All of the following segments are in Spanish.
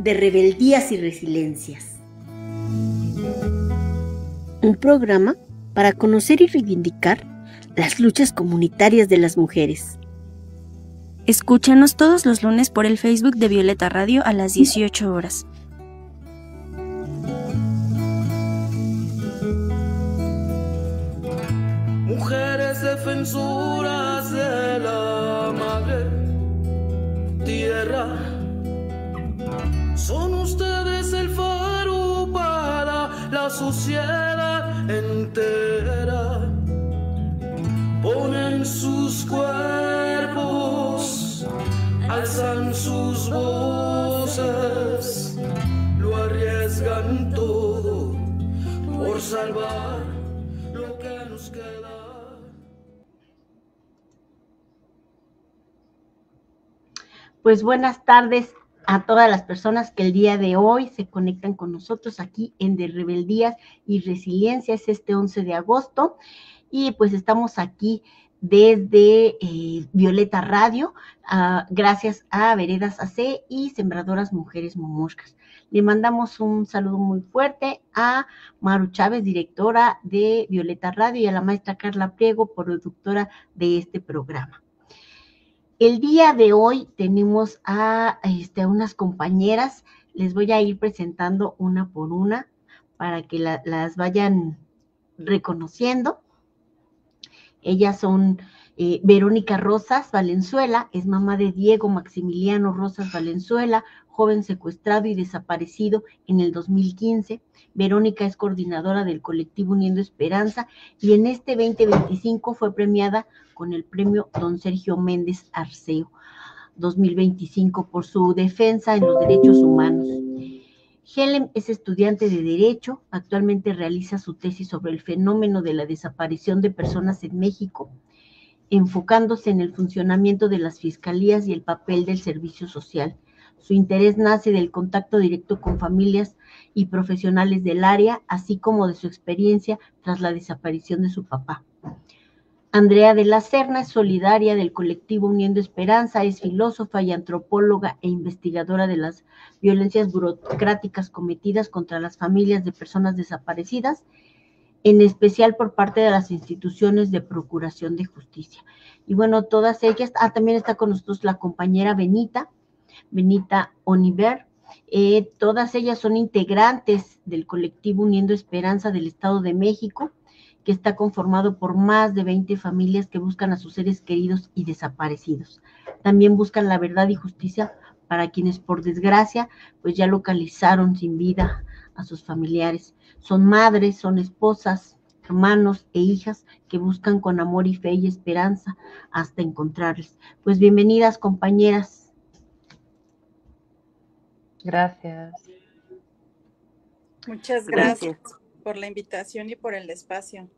de Rebeldías y Resiliencias. Un programa para conocer y reivindicar las luchas comunitarias de las mujeres. Escúchanos todos los lunes por el Facebook de Violeta Radio a las 18 horas. Mujeres defensoras de la madre tierra, son ustedes el faro para la sociedad entera. Ponen sus cuerpos, alzan sus voces, lo arriesgan todo por salvar lo que nos queda. Pues buenas tardes a todas las personas que el día de hoy se conectan con nosotros aquí en De Rebeldías y Resiliencias este 11 de agosto. Y pues estamos aquí desde Violeta Radio, gracias a Veredas AC y Sembradoras Mujeres Momoscas. Le mandamos un saludo muy fuerte a Maru Chávez, directora de Violeta Radio, y a la maestra Carla Priego, productora de este programa. El día de hoy tenemos a unas compañeras, les voy a ir presentando una por una para que las vayan reconociendo. Ellas son Verónica Rosas Valenzuela, es mamá de Diego Maximiliano Rosas Valenzuela, joven secuestrado y desaparecido en el 2015. Verónica es coordinadora del colectivo Uniendo Esperanza y en este 2025 fue premiada con el premio Don Sergio Méndez Arceo 2025 por su defensa en los derechos humanos. Helen es estudiante de Derecho, actualmente realiza su tesis sobre el fenómeno de la desaparición de personas en México, enfocándose en el funcionamiento de las fiscalías y el papel del servicio social. Su interés nace del contacto directo con familias y profesionales del área, así como de su experiencia tras la desaparición de su papá. Andrea de la Serna es solidaria del colectivo Uniendo Esperanza, es filósofa y antropóloga e investigadora de las violencias burocráticas cometidas contra las familias de personas desaparecidas, en especial por parte de las instituciones de procuración de justicia. Y bueno, todas ellas, también está con nosotros la compañera Benita Oniver. Todas ellas son integrantes del colectivo Uniendo Esperanza del Estado de México, que está conformado por más de 20 familias que buscan a sus seres queridos y desaparecidos. También buscan la verdad y justicia para quienes, por desgracia, pues ya localizaron sin vida a sus familiares. Son madres, son esposas, hermanos e hijas que buscan con amor y fe y esperanza hasta encontrarles. Pues bienvenidas, compañeras. Gracias. Muchas gracias por la invitación y por el espacio.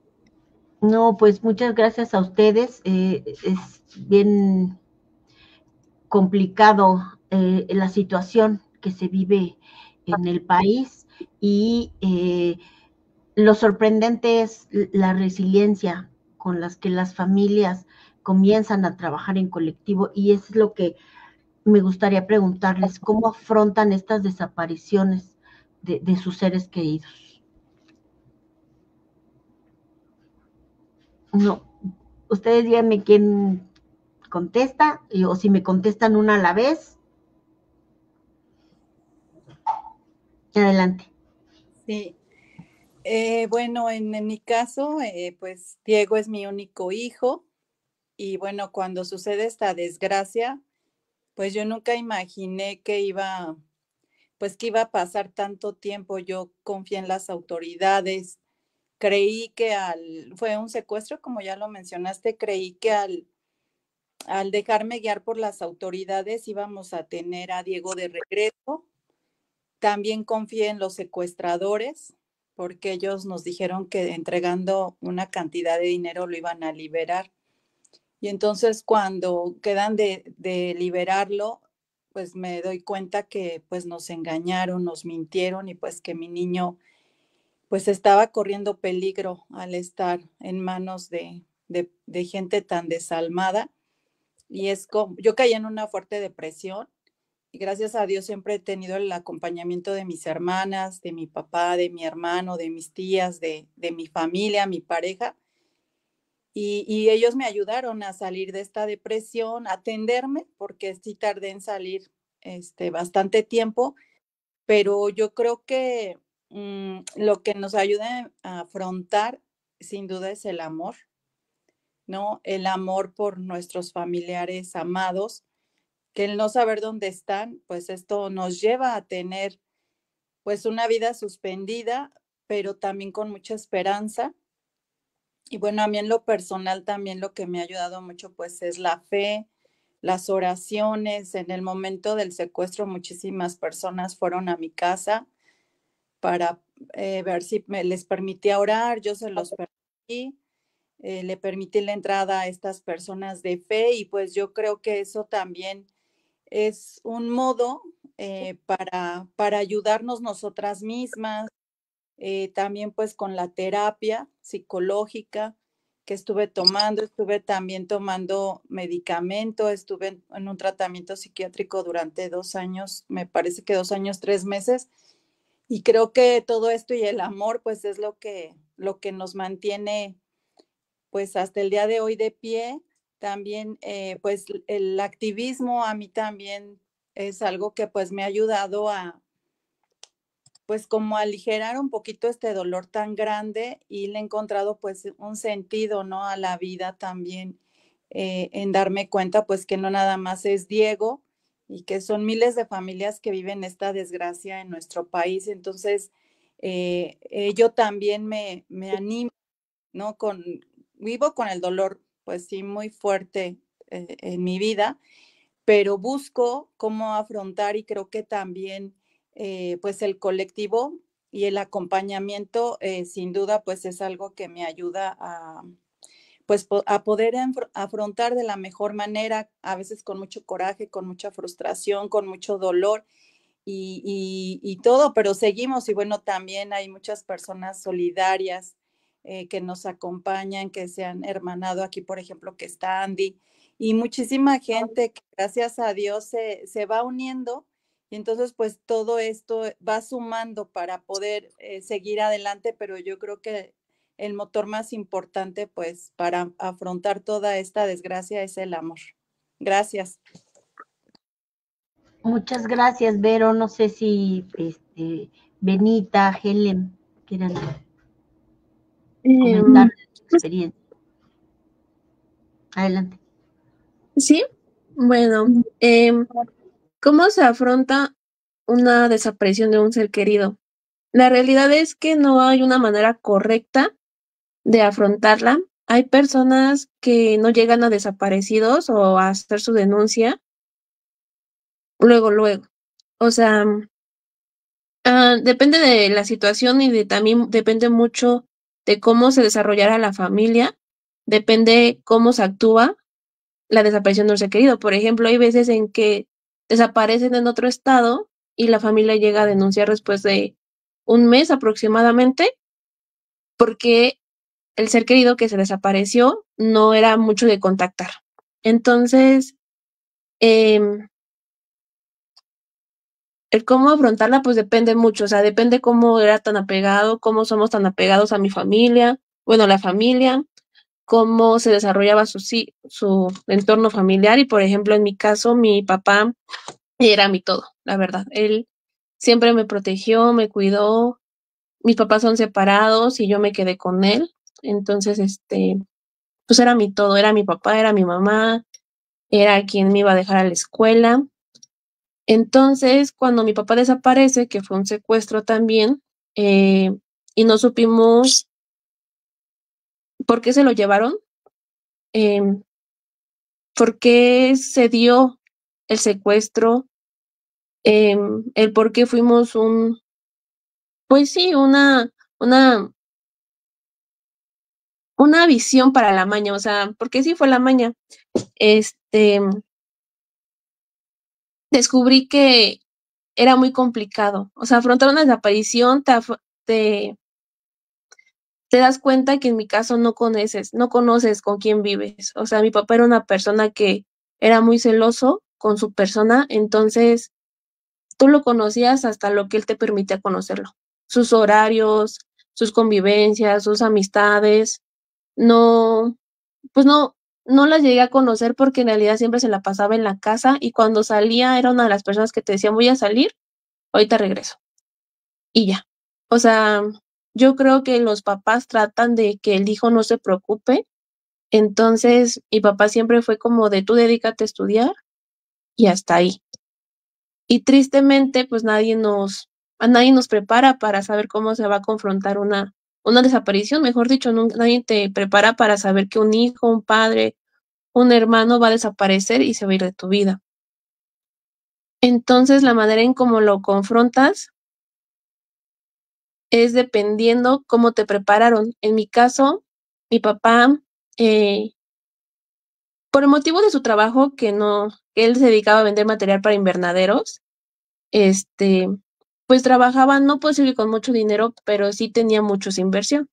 No, pues muchas gracias a ustedes. Es bien complicado la situación que se vive en el país y lo sorprendente es la resiliencia con las que las familias comienzan a trabajar en colectivo, y es lo que me gustaría preguntarles: ¿cómo afrontan estas desapariciones de sus seres queridos? No, ustedes díganme quién contesta, o si me contestan una a la vez. Adelante. Sí. Bueno, en mi caso, pues Diego es mi único hijo, y bueno, cuando sucede esta desgracia, pues yo nunca imaginé que iba a pasar tanto tiempo. Yo confié en las autoridades, creí que fue un secuestro, como ya lo mencionaste, creí que al dejarme guiar por las autoridades íbamos a tener a Diego de regreso. También confié en los secuestradores, porque ellos nos dijeron que entregando una cantidad de dinero lo iban a liberar. Y entonces cuando quedan de liberarlo, pues me doy cuenta que pues nos engañaron, nos mintieron, y pues que mi niño pues estaba corriendo peligro al estar en manos de gente tan desalmada. Y yo caí en una fuerte depresión, y gracias a Dios siempre he tenido el acompañamiento de mis hermanas, de mi papá, de mi hermano, de mis tías, de mi familia, mi pareja. Y ellos me ayudaron a salir de esta depresión, a atenderme, porque sí tardé en salir bastante tiempo, pero yo creo que lo que nos ayuda a afrontar sin duda es el amor, ¿no? El amor por nuestros familiares amados, que el no saber dónde están, pues esto nos lleva a tener pues una vida suspendida, pero también con mucha esperanza. Y bueno, a mí en lo personal también lo que me ha ayudado mucho pues es la fe, las oraciones. En el momento del secuestro muchísimas personas fueron a mi casa para ver si les permitía orar, yo se los permití, le permití la entrada a estas personas de fe y pues yo creo que eso también es un modo para ayudarnos nosotras mismas, también pues con la terapia psicológica que estuve también tomando medicamento, estuve en un tratamiento psiquiátrico durante 2 años, me parece que 2 años, 3 meses, y creo que todo esto y el amor pues es lo que nos mantiene pues hasta el día de hoy de pie. También pues el activismo a mí también es algo que pues me ha ayudado a pues como aligerar un poquito este dolor tan grande y le he encontrado pues un sentido, ¿no? A la vida también, en darme cuenta pues que no nada más es Diego y que son miles de familias que viven esta desgracia en nuestro país. Entonces, yo también me animo, ¿no? Vivo con el dolor pues sí muy fuerte en mi vida, pero busco cómo afrontar y creo que también pues el colectivo y el acompañamiento sin duda pues es algo que me ayuda a pues a poder afrontar de la mejor manera, a veces con mucho coraje, con mucha frustración, con mucho dolor y todo, pero seguimos y bueno, también hay muchas personas solidarias que nos acompañan, que se han hermanado aquí, por ejemplo, que está Andy, y muchísima gente que gracias a Dios se va uniendo y entonces pues todo esto va sumando para poder seguir adelante, pero yo creo que el motor más importante pues para afrontar toda esta desgracia es el amor. Gracias. Muchas gracias, Vero. No sé si Benita, Helen quieran comentar su Pues experiencia. Adelante. sí, bueno, ¿cómo se afronta una desaparición de un ser querido? La realidad es que no hay una manera correcta de afrontarla. Hay personas que no llegan a desaparecidos o a hacer su denuncia luego. O sea, depende de la situación y también depende mucho de cómo se desarrollara la familia, depende cómo se actúa la desaparición de un ser querido. Por ejemplo, hay veces en que desaparecen en otro estado y la familia llega a denunciar después de un mes aproximadamente, porque el ser querido que se desapareció no era mucho de contactar. Entonces, el cómo afrontarla, pues depende mucho, o sea, depende cómo era tan apegado, cómo somos tan apegados a mi familia, bueno, la familia, cómo se desarrollaba su entorno familiar. Y por ejemplo, en mi caso, mi papá era mi todo, la verdad. Él siempre me protegió, me cuidó. Mis papás son separados y yo me quedé con él. Entonces, pues era mi todo, era mi papá, era mi mamá, era quien me iba a dejar a la escuela. Entonces, cuando mi papá desaparece, que fue un secuestro también, y no supimos por qué se lo llevaron, por qué se dio el secuestro, el por qué fuimos pues sí, una visión para la maña, o sea, porque sí fue la maña. Descubrí que era muy complicado. O sea, afrontar una desaparición te, te das cuenta que en mi caso no conoces con quién vives. O sea, mi papá era una persona que era muy celoso con su persona, entonces tú lo conocías hasta lo que él te permitía conocerlo. Sus horarios, sus convivencias, sus amistades, no, pues no las llegué a conocer porque en realidad siempre se la pasaba en la casa y cuando salía era una de las personas que te decían voy a salir, ahorita regreso y ya. O sea, yo creo que los papás tratan de que el hijo no se preocupe, entonces mi papá siempre fue como de tú dedícate a estudiar y hasta ahí. Y tristemente, pues a nadie nos prepara para saber cómo se va a confrontar una desaparición, mejor dicho, nadie te prepara para saber que un hijo, un padre, un hermano va a desaparecer y se va a ir de tu vida. Entonces, la manera en cómo lo confrontas es dependiendo cómo te prepararon. En mi caso, mi papá, eh, por el motivo de su trabajo, que él se dedicaba a vender material para invernaderos, este, pues trabajaba, no puedo decir que con mucho dinero, pero sí tenía mucha inversión.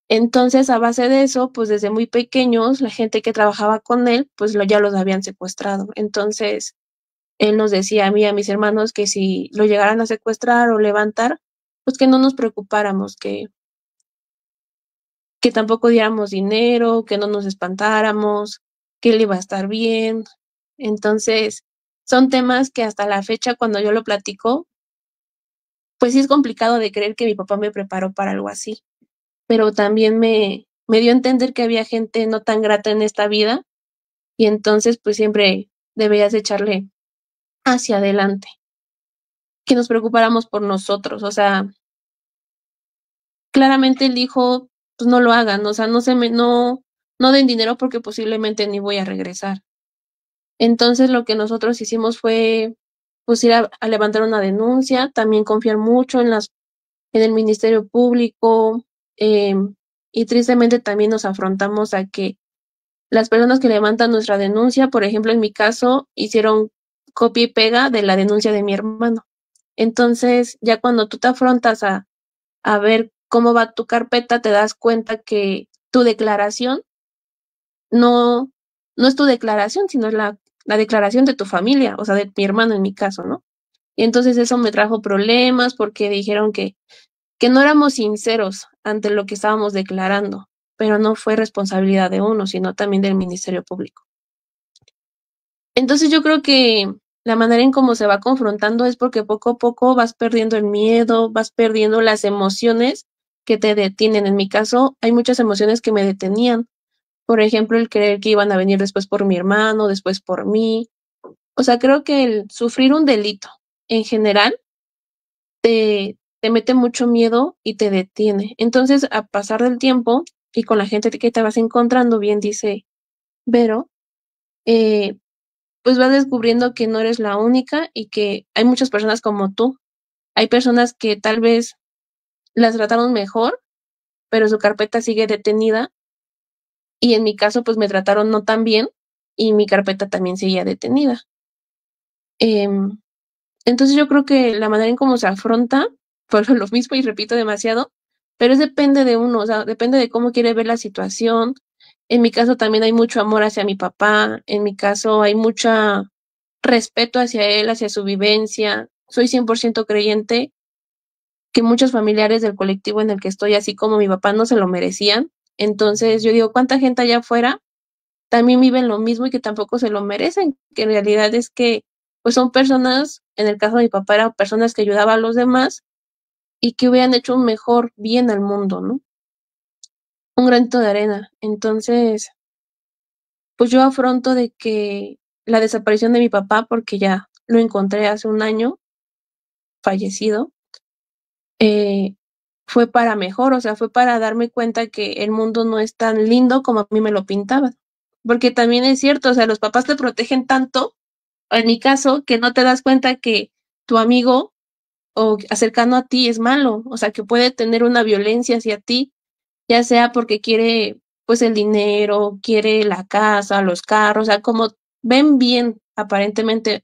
Entonces, a base de eso, pues desde muy pequeños, la gente que trabajaba con él, pues ya los habían secuestrado. Entonces, él nos decía a mí y a mis hermanos que si lo llegaran a secuestrar o levantar, pues que no nos preocupáramos, que tampoco diéramos dinero, que no nos espantáramos, que él iba a estar bien. Entonces, son temas que hasta la fecha, cuando yo lo platico, pues sí es complicado de creer que mi papá me preparó para algo así, pero también me dio a entender que había gente no tan grata en esta vida y entonces pues siempre debías echarle hacia adelante, que nos preocupáramos por nosotros, o sea, claramente él dijo, pues no lo hagan, o sea, no den dinero porque posiblemente ni voy a regresar. Entonces lo que nosotros hicimos fue pues ir a levantar una denuncia, también confiar mucho en el Ministerio Público, y tristemente también nos afrontamos a que las personas que levantan nuestra denuncia, por ejemplo, en mi caso, hicieron copia y pega de la denuncia de mi hermano. Entonces, ya cuando tú te afrontas a ver cómo va tu carpeta, te das cuenta que tu declaración no, no es tu declaración, sino es la declaración de tu familia, o sea, de mi hermano en mi caso, ¿no? Y entonces eso me trajo problemas porque dijeron que no éramos sinceros ante lo que estábamos declarando, pero no fue responsabilidad de uno, sino también del Ministerio Público. Entonces yo creo que la manera en cómo se va confrontando es porque poco a poco vas perdiendo el miedo, vas perdiendo las emociones que te detienen. En mi caso, hay muchas emociones que me detenían. Por ejemplo, el creer que iban a venir después por mi hermano, después por mí. O sea, creo que el sufrir un delito en general te mete mucho miedo y te detiene. Entonces, a pasar del tiempo y con la gente que te vas encontrando, bien dice Vero, eh, pues vas descubriendo que no eres la única y que hay muchas personas como tú. Hay personas que tal vez las trataron mejor, pero su carpeta sigue detenida. Y en mi caso, pues me trataron no tan bien y mi carpeta también seguía detenida. Em, entonces yo creo que la manera en cómo se afronta, por lo mismo y repito demasiado, pero es depende de uno, o sea, depende de cómo quiere ver la situación. En mi caso también hay mucho amor hacia mi papá, en mi caso hay mucho respeto hacia él, hacia su vivencia. Soy 100% creyente que muchos familiares del colectivo en el que estoy, así como mi papá, no se lo merecían. Entonces yo digo, ¿cuánta gente allá afuera también viven lo mismo y que tampoco se lo merecen? Que en realidad es que pues son personas, en el caso de mi papá, eran personas que ayudaban a los demás y que hubieran hecho un mejor bien al mundo, ¿no? Un granito de arena. Entonces, pues yo afronto de que la desaparición de mi papá, porque ya lo encontré hace un año, fallecido, eh, fue para mejor, o sea, fue para darme cuenta que el mundo no es tan lindo como a mí me lo pintaban. Porque también es cierto, o sea, los papás te protegen tanto, en mi caso, que no te das cuenta que tu amigo o cercano a ti es malo, o sea, que puede tener una violencia hacia ti, ya sea porque quiere pues el dinero, quiere la casa, los carros, o sea, como ven bien, aparentemente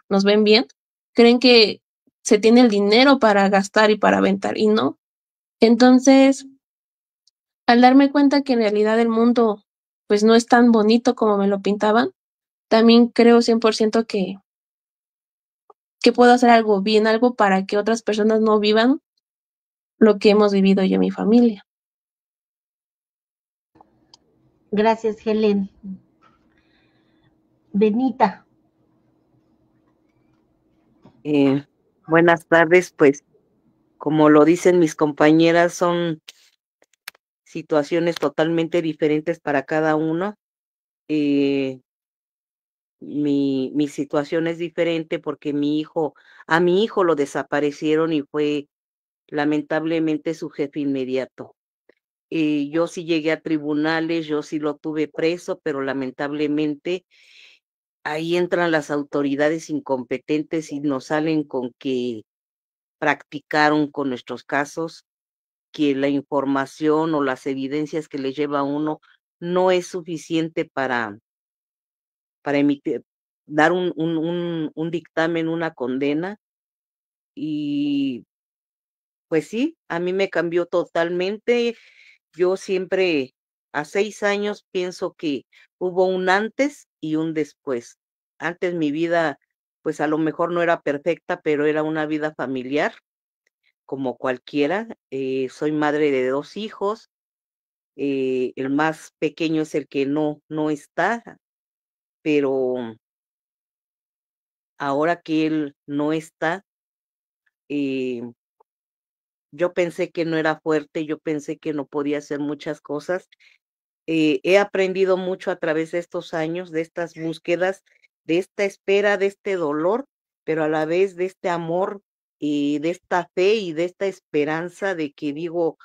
nos ven bien, creen que se tiene el dinero para gastar y para aventar, y no. Entonces, al darme cuenta que en realidad el mundo pues no es tan bonito como me lo pintaban, también creo 100% que puedo hacer algo bien, algo para que otras personas no vivan lo que hemos vivido yo y mi familia. Gracias, Helen. Benita. Buenas tardes, pues como lo dicen mis compañeras, son situaciones totalmente diferentes para cada uno. Mi situación es diferente porque a mi hijo lo desaparecieron y fue lamentablemente su jefe inmediato. Yo sí llegué a tribunales, yo sí lo tuve preso, pero lamentablemente ahí entran las autoridades incompetentes y nos salen con que practicaron con nuestros casos, que la información o las evidencias que le lleva a uno no es suficiente para emitir, dar un dictamen, una condena. Y pues sí, a mí me cambió totalmente. Yo siempre, a 6 años, pienso que hubo un antes y un después. Antes mi vida, pues a lo mejor no era perfecta, pero era una vida familiar, como cualquiera. Soy madre de 2 hijos. El más pequeño es el que no está, pero ahora que él no está, eh, yo pensé que no era fuerte, yo pensé que no podía hacer muchas cosas. He aprendido mucho a través de estos años, de estas búsquedas, de esta espera, de este dolor, pero a la vez de este amor y de esta fe y de esta esperanza de que digo,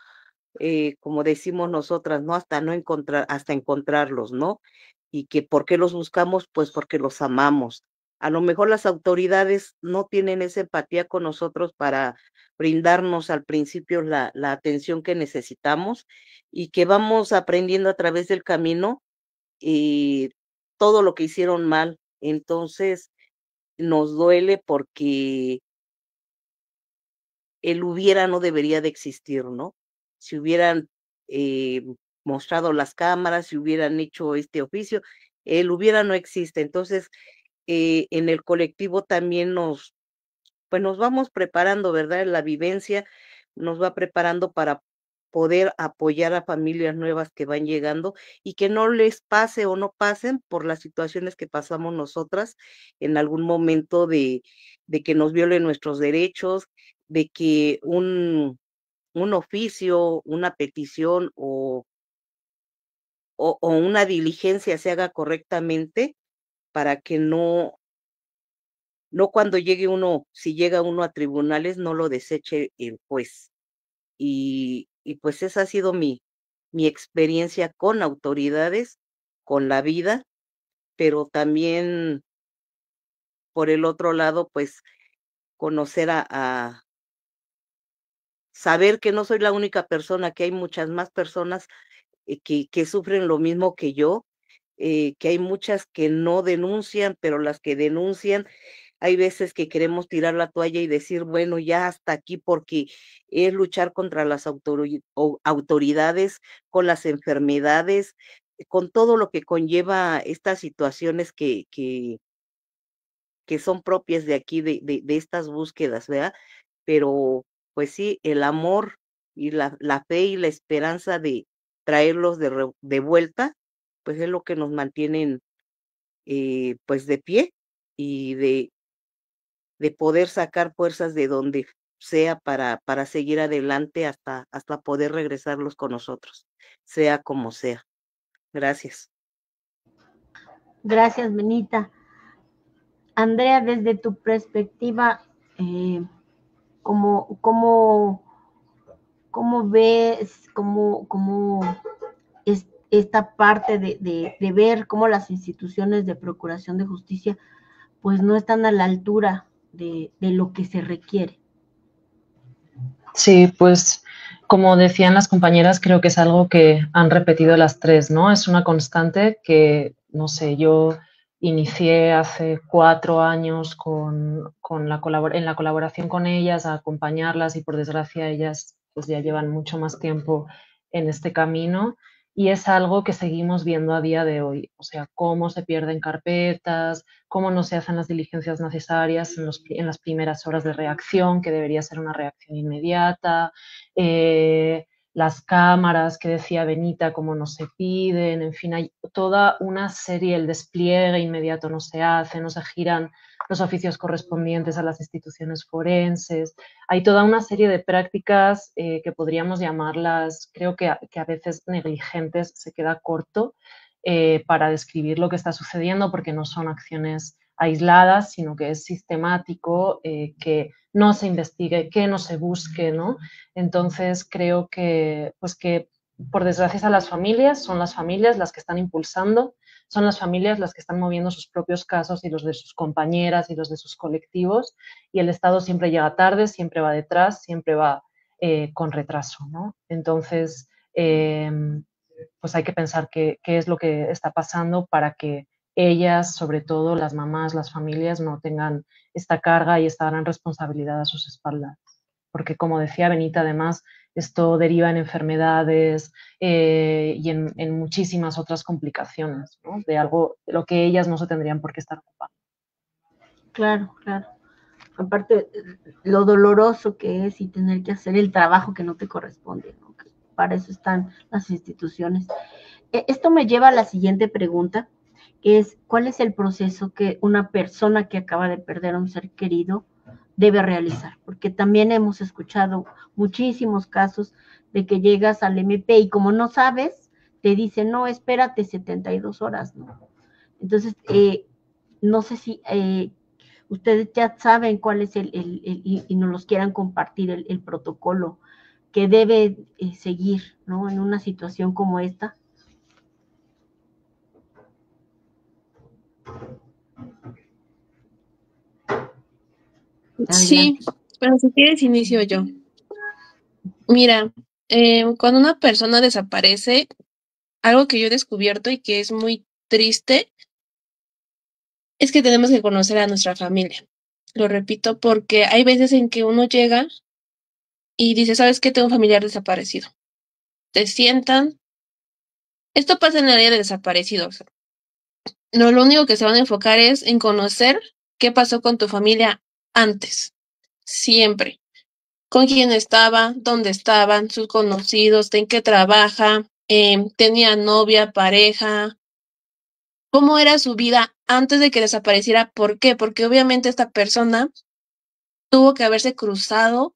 como decimos nosotras, ¿no? Hasta encontrarlos, ¿no? Y que ¿por qué los buscamos? Pues porque los amamos. A lo mejor las autoridades no tienen esa empatía con nosotros para brindarnos al principio la atención que necesitamos y que vamos aprendiendo a través del camino todo lo que hicieron mal. Entonces, nos duele porque el hubiera no debería de existir, ¿no? Si hubieran eh, mostrado las cámaras, si hubieran hecho este oficio, el hubiera no existe. Entonces, en el colectivo también pues nos vamos preparando, ¿verdad? La vivencia nos va preparando para poder apoyar a familias nuevas que van llegando y que no les pase o no pasen por las situaciones que pasamos nosotras en algún momento de que nos violen nuestros derechos, de que un oficio, una petición o una diligencia se haga correctamente para que no cuando llegue uno, si llega uno a tribunales, no lo deseche el juez. Y pues esa ha sido mi experiencia con autoridades, con la vida, pero también por el otro lado, pues conocer a saber que no soy la única persona, que hay muchas más personas que sufren lo mismo que yo, que hay muchas que no denuncian, pero las que denuncian, hay veces que queremos tirar la toalla y decir, bueno, ya hasta aquí, porque es luchar contra las autoridades, con las enfermedades, con todo lo que conlleva estas situaciones que son propias de aquí, de estas búsquedas, ¿verdad? Pero, pues sí, el amor y la fe y la esperanza de traerlos de vuelta, pues es lo que nos mantienen, pues de pie y de poder sacar fuerzas de donde sea para seguir adelante hasta poder regresarlos con nosotros, sea como sea. Gracias. Gracias, Benita. Andrea, desde tu perspectiva, ¿cómo ves, es esta parte de ver cómo las instituciones de procuración de justicia pues no están a la altura de lo que se requiere? Sí, pues como decían las compañeras, creo que es algo que han repetido las tres, ¿no? Es una constante que, no sé, yo inicié hace 4 años en la colaboración con ellas, a acompañarlas y por desgracia ellas pues ya llevan mucho más tiempo en este camino y es algo que seguimos viendo a día de hoy. O sea, cómo se pierden carpetas, cómo no se hacen las diligencias necesarias en las primeras horas de reacción, que debería ser una reacción inmediata, las cámaras que decía Benita, cómo no se piden, en fin, hay toda una serie, el despliegue inmediato no se hace, no se giran los oficios correspondientes a las instituciones forenses. Hay toda una serie de prácticas que podríamos llamarlas, creo que a veces negligentes, se queda corto para describir lo que está sucediendo, porque no son acciones aisladas, sino que es sistemático, que no se investigue, que no se busque, ¿no? Entonces creo que, pues que por desgracia a las familias, son las familias las que están impulsando, son las familias las que están moviendo sus propios casos y los de sus compañeras y los de sus colectivos, y el Estado siempre llega tarde, siempre va detrás, siempre va con retraso, ¿no? Entonces, pues hay que pensar qué es lo que está pasando para que ellas, sobre todo las mamás, las familias, no tengan esta carga y esta gran responsabilidad a sus espaldas. Porque, como decía Benita, además, esto deriva en enfermedades y en muchísimas otras complicaciones, ¿no? De algo de lo que ellas no se tendrían por qué estar ocupando. Claro, claro. Aparte, lo doloroso que es y tener que hacer el trabajo que no te corresponde, ¿no? Que para eso están las instituciones. Esto me lleva a la siguiente pregunta, que es, ¿cuál es el proceso que una persona que acaba de perder a un ser querido debe realizar? Porque también hemos escuchado muchísimos casos de que llegas al MP y como no sabes, te dicen, no, espérate 72 horas, ¿no? Entonces, no sé si ustedes ya saben cuál es y nos los quieran compartir el protocolo que debe seguir, ¿no? En una situación como esta. Sí, pero si quieres inicio yo. Mira, cuando una persona desaparece, algo que yo he descubierto y que es muy triste es que tenemos que conocer a nuestra familia. Lo repito porque hay veces en que uno llega y dice, ¿sabes qué? Tengo un familiar desaparecido. Te sientan. Esto pasa en el área de desaparecidos. No, lo único que se van a enfocar es en conocer qué pasó con tu familia antes. Siempre. Con quién estaba, dónde estaban, sus conocidos, en qué trabaja, tenía novia, pareja, cómo era su vida antes de que desapareciera. ¿Por qué? Porque obviamente esta persona tuvo que haberse cruzado,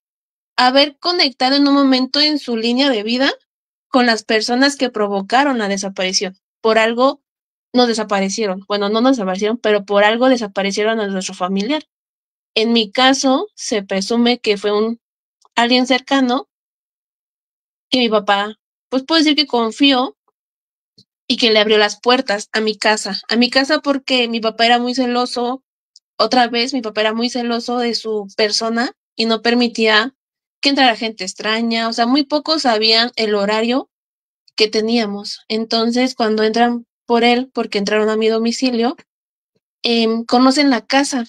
haber conectado en un momento en su línea de vida con las personas que provocaron la desaparición. Por algo nos desaparecieron. Bueno, no nos desaparecieron, pero por algo desaparecieron a nuestro familiar. En mi caso, se presume que fue alguien cercano que mi papá, pues puedo decir que confió y que le abrió las puertas a mi casa porque mi papá era muy celoso, otra vez mi papá era muy celoso de su persona y no permitía que entrara gente extraña, o sea, muy pocos sabían el horario que teníamos. Entonces, cuando entran por él, porque entraron a mi domicilio, conocen la casa,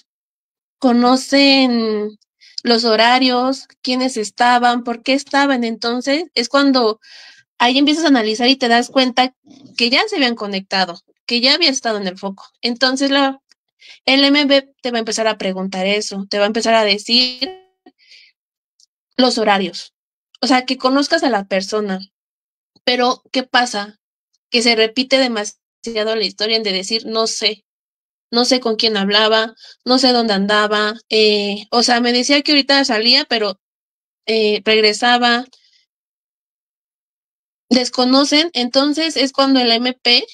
conocen los horarios, quiénes estaban, por qué estaban. Entonces, es cuando ahí empiezas a analizar y te das cuenta que ya se habían conectado, que ya había estado en el foco. Entonces, el MB te va a empezar a preguntar eso, te va a empezar a decir los horarios. O sea, que conozcas a la persona. Pero, ¿qué pasa? Que se repite demasiado la historia en de decir, no sé con quién hablaba, no sé dónde andaba, o sea, me decía que ahorita salía, pero regresaba, desconocen. Entonces es cuando el MP,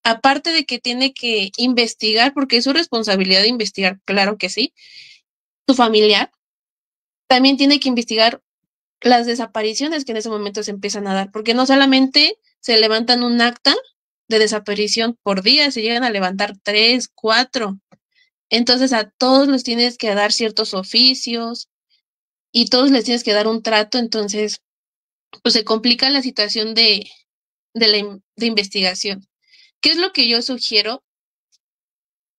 aparte de que tiene que investigar, porque es su responsabilidad de investigar, claro que sí, su familiar, también tiene que investigar las desapariciones que en ese momento se empiezan a dar, porque no solamente se levantan un acta de desaparición por día, se llegan a levantar 3, 4. Entonces a todos les tienes que dar ciertos oficios y todos les tienes que dar un trato. Entonces, pues se complica la situación de investigación. ¿Qué es lo que yo sugiero?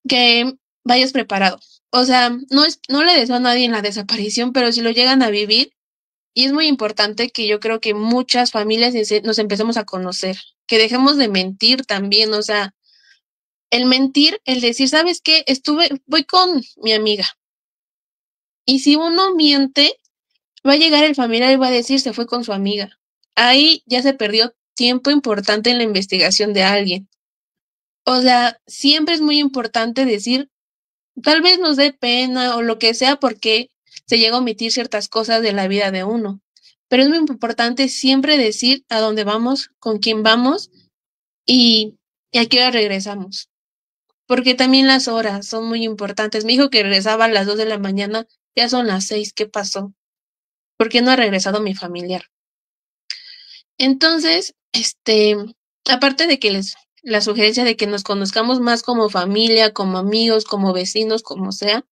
Que vayas preparado. O sea, no le deseo a nadie en la desaparición, pero si lo llegan a vivir, Y es muy importante que yo creo que muchas familias nos empecemos a conocer, que dejemos de mentir también, o sea, el mentir, el decir, ¿sabes qué? Voy con mi amiga. Y si uno miente, va a llegar el familiar y va a decir, se fue con su amiga. Ahí ya se perdió tiempo importante en la investigación de alguien. O sea, siempre es muy importante decir, tal vez nos dé pena o lo que sea porque se llega a omitir ciertas cosas de la vida de uno. Pero es muy importante siempre decir a dónde vamos, con quién vamos y a qué hora regresamos. Porque también las horas son muy importantes. Me dijo que regresaba a las 2 de la mañana, ya son las 6, ¿qué pasó? ¿Por qué no ha regresado mi familiar? Entonces, aparte de que la sugerencia de que nos conozcamos más como familia, como amigos, como vecinos, como sea,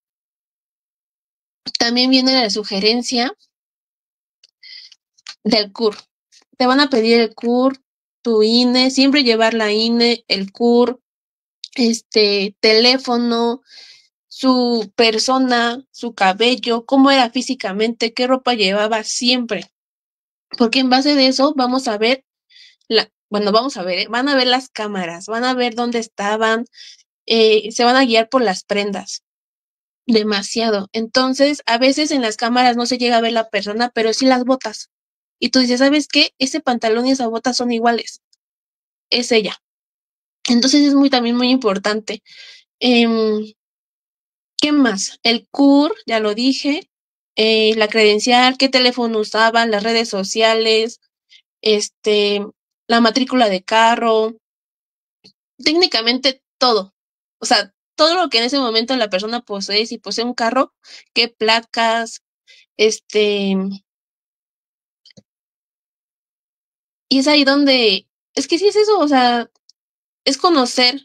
también viene la sugerencia del CUR. Te van a pedir el CUR, tu INE, siempre llevar la INE, el CUR, teléfono, su persona, su cabello, cómo era físicamente, qué ropa llevaba siempre. Porque en base de eso vamos a ver van a ver las cámaras, van a ver dónde estaban, se van a guiar por las prendas. Demasiado. Entonces, a veces en las cámaras no se llega a ver la persona, pero sí las botas. Y tú dices, ¿sabes qué? Ese pantalón y esa bota son iguales. Es ella. Entonces es también muy importante. ¿Qué más? El CUR, ya lo dije. La credencial, qué teléfono usaban, las redes sociales, la matrícula de carro, técnicamente todo. O sea, todo lo que en ese momento la persona posee, si posee un carro, qué placas, y es ahí donde, es que sí es eso, o sea, es conocer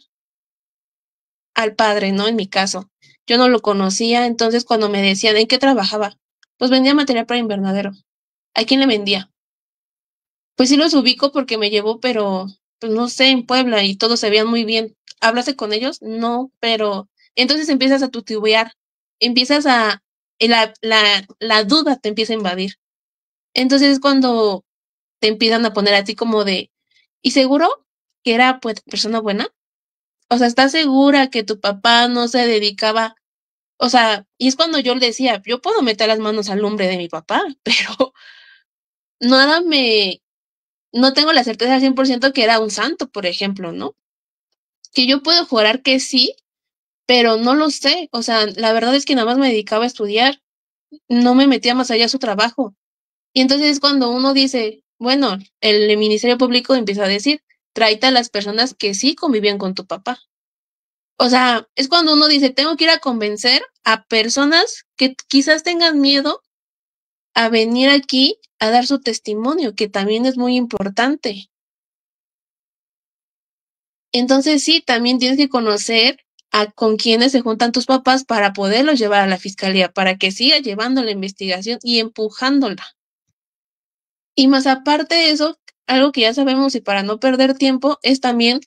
al padre, ¿no? En mi caso, yo no lo conocía, entonces cuando me decían, ¿en qué trabajaba? Pues vendía material para invernadero. ¿A quién le vendía? Pues sí los ubico porque me llevó, pero, pues no sé, en Puebla y todos se veían muy bien. ¿Hablaste con ellos? No, pero entonces empiezas a tutear, empiezas la duda te empieza a invadir. Entonces es cuando te empiezan a poner a ti como de, ¿y seguro que era pues persona buena? O sea, ¿estás segura que tu papá no se dedicaba? O sea, y es cuando yo le decía, yo puedo meter las manos al hombre de mi papá, pero nada no tengo la certeza al 100% que era un santo, por ejemplo, ¿no? Que yo puedo jurar que sí, pero no lo sé. O sea, la verdad es que nada más me dedicaba a estudiar, no me metía más allá a su trabajo. Y entonces es cuando uno dice, bueno, el Ministerio Público empieza a decir, tráete a las personas que sí convivían con tu papá. O sea, es cuando uno dice, tengo que ir a convencer a personas que quizás tengan miedo a venir aquí a dar su testimonio, que también es muy importante. Entonces sí, también tienes que conocer con quiénes se juntan tus papás para poderlos llevar a la fiscalía, para que siga llevando la investigación y empujándola. Y más aparte de eso, algo que ya sabemos y para no perder tiempo es también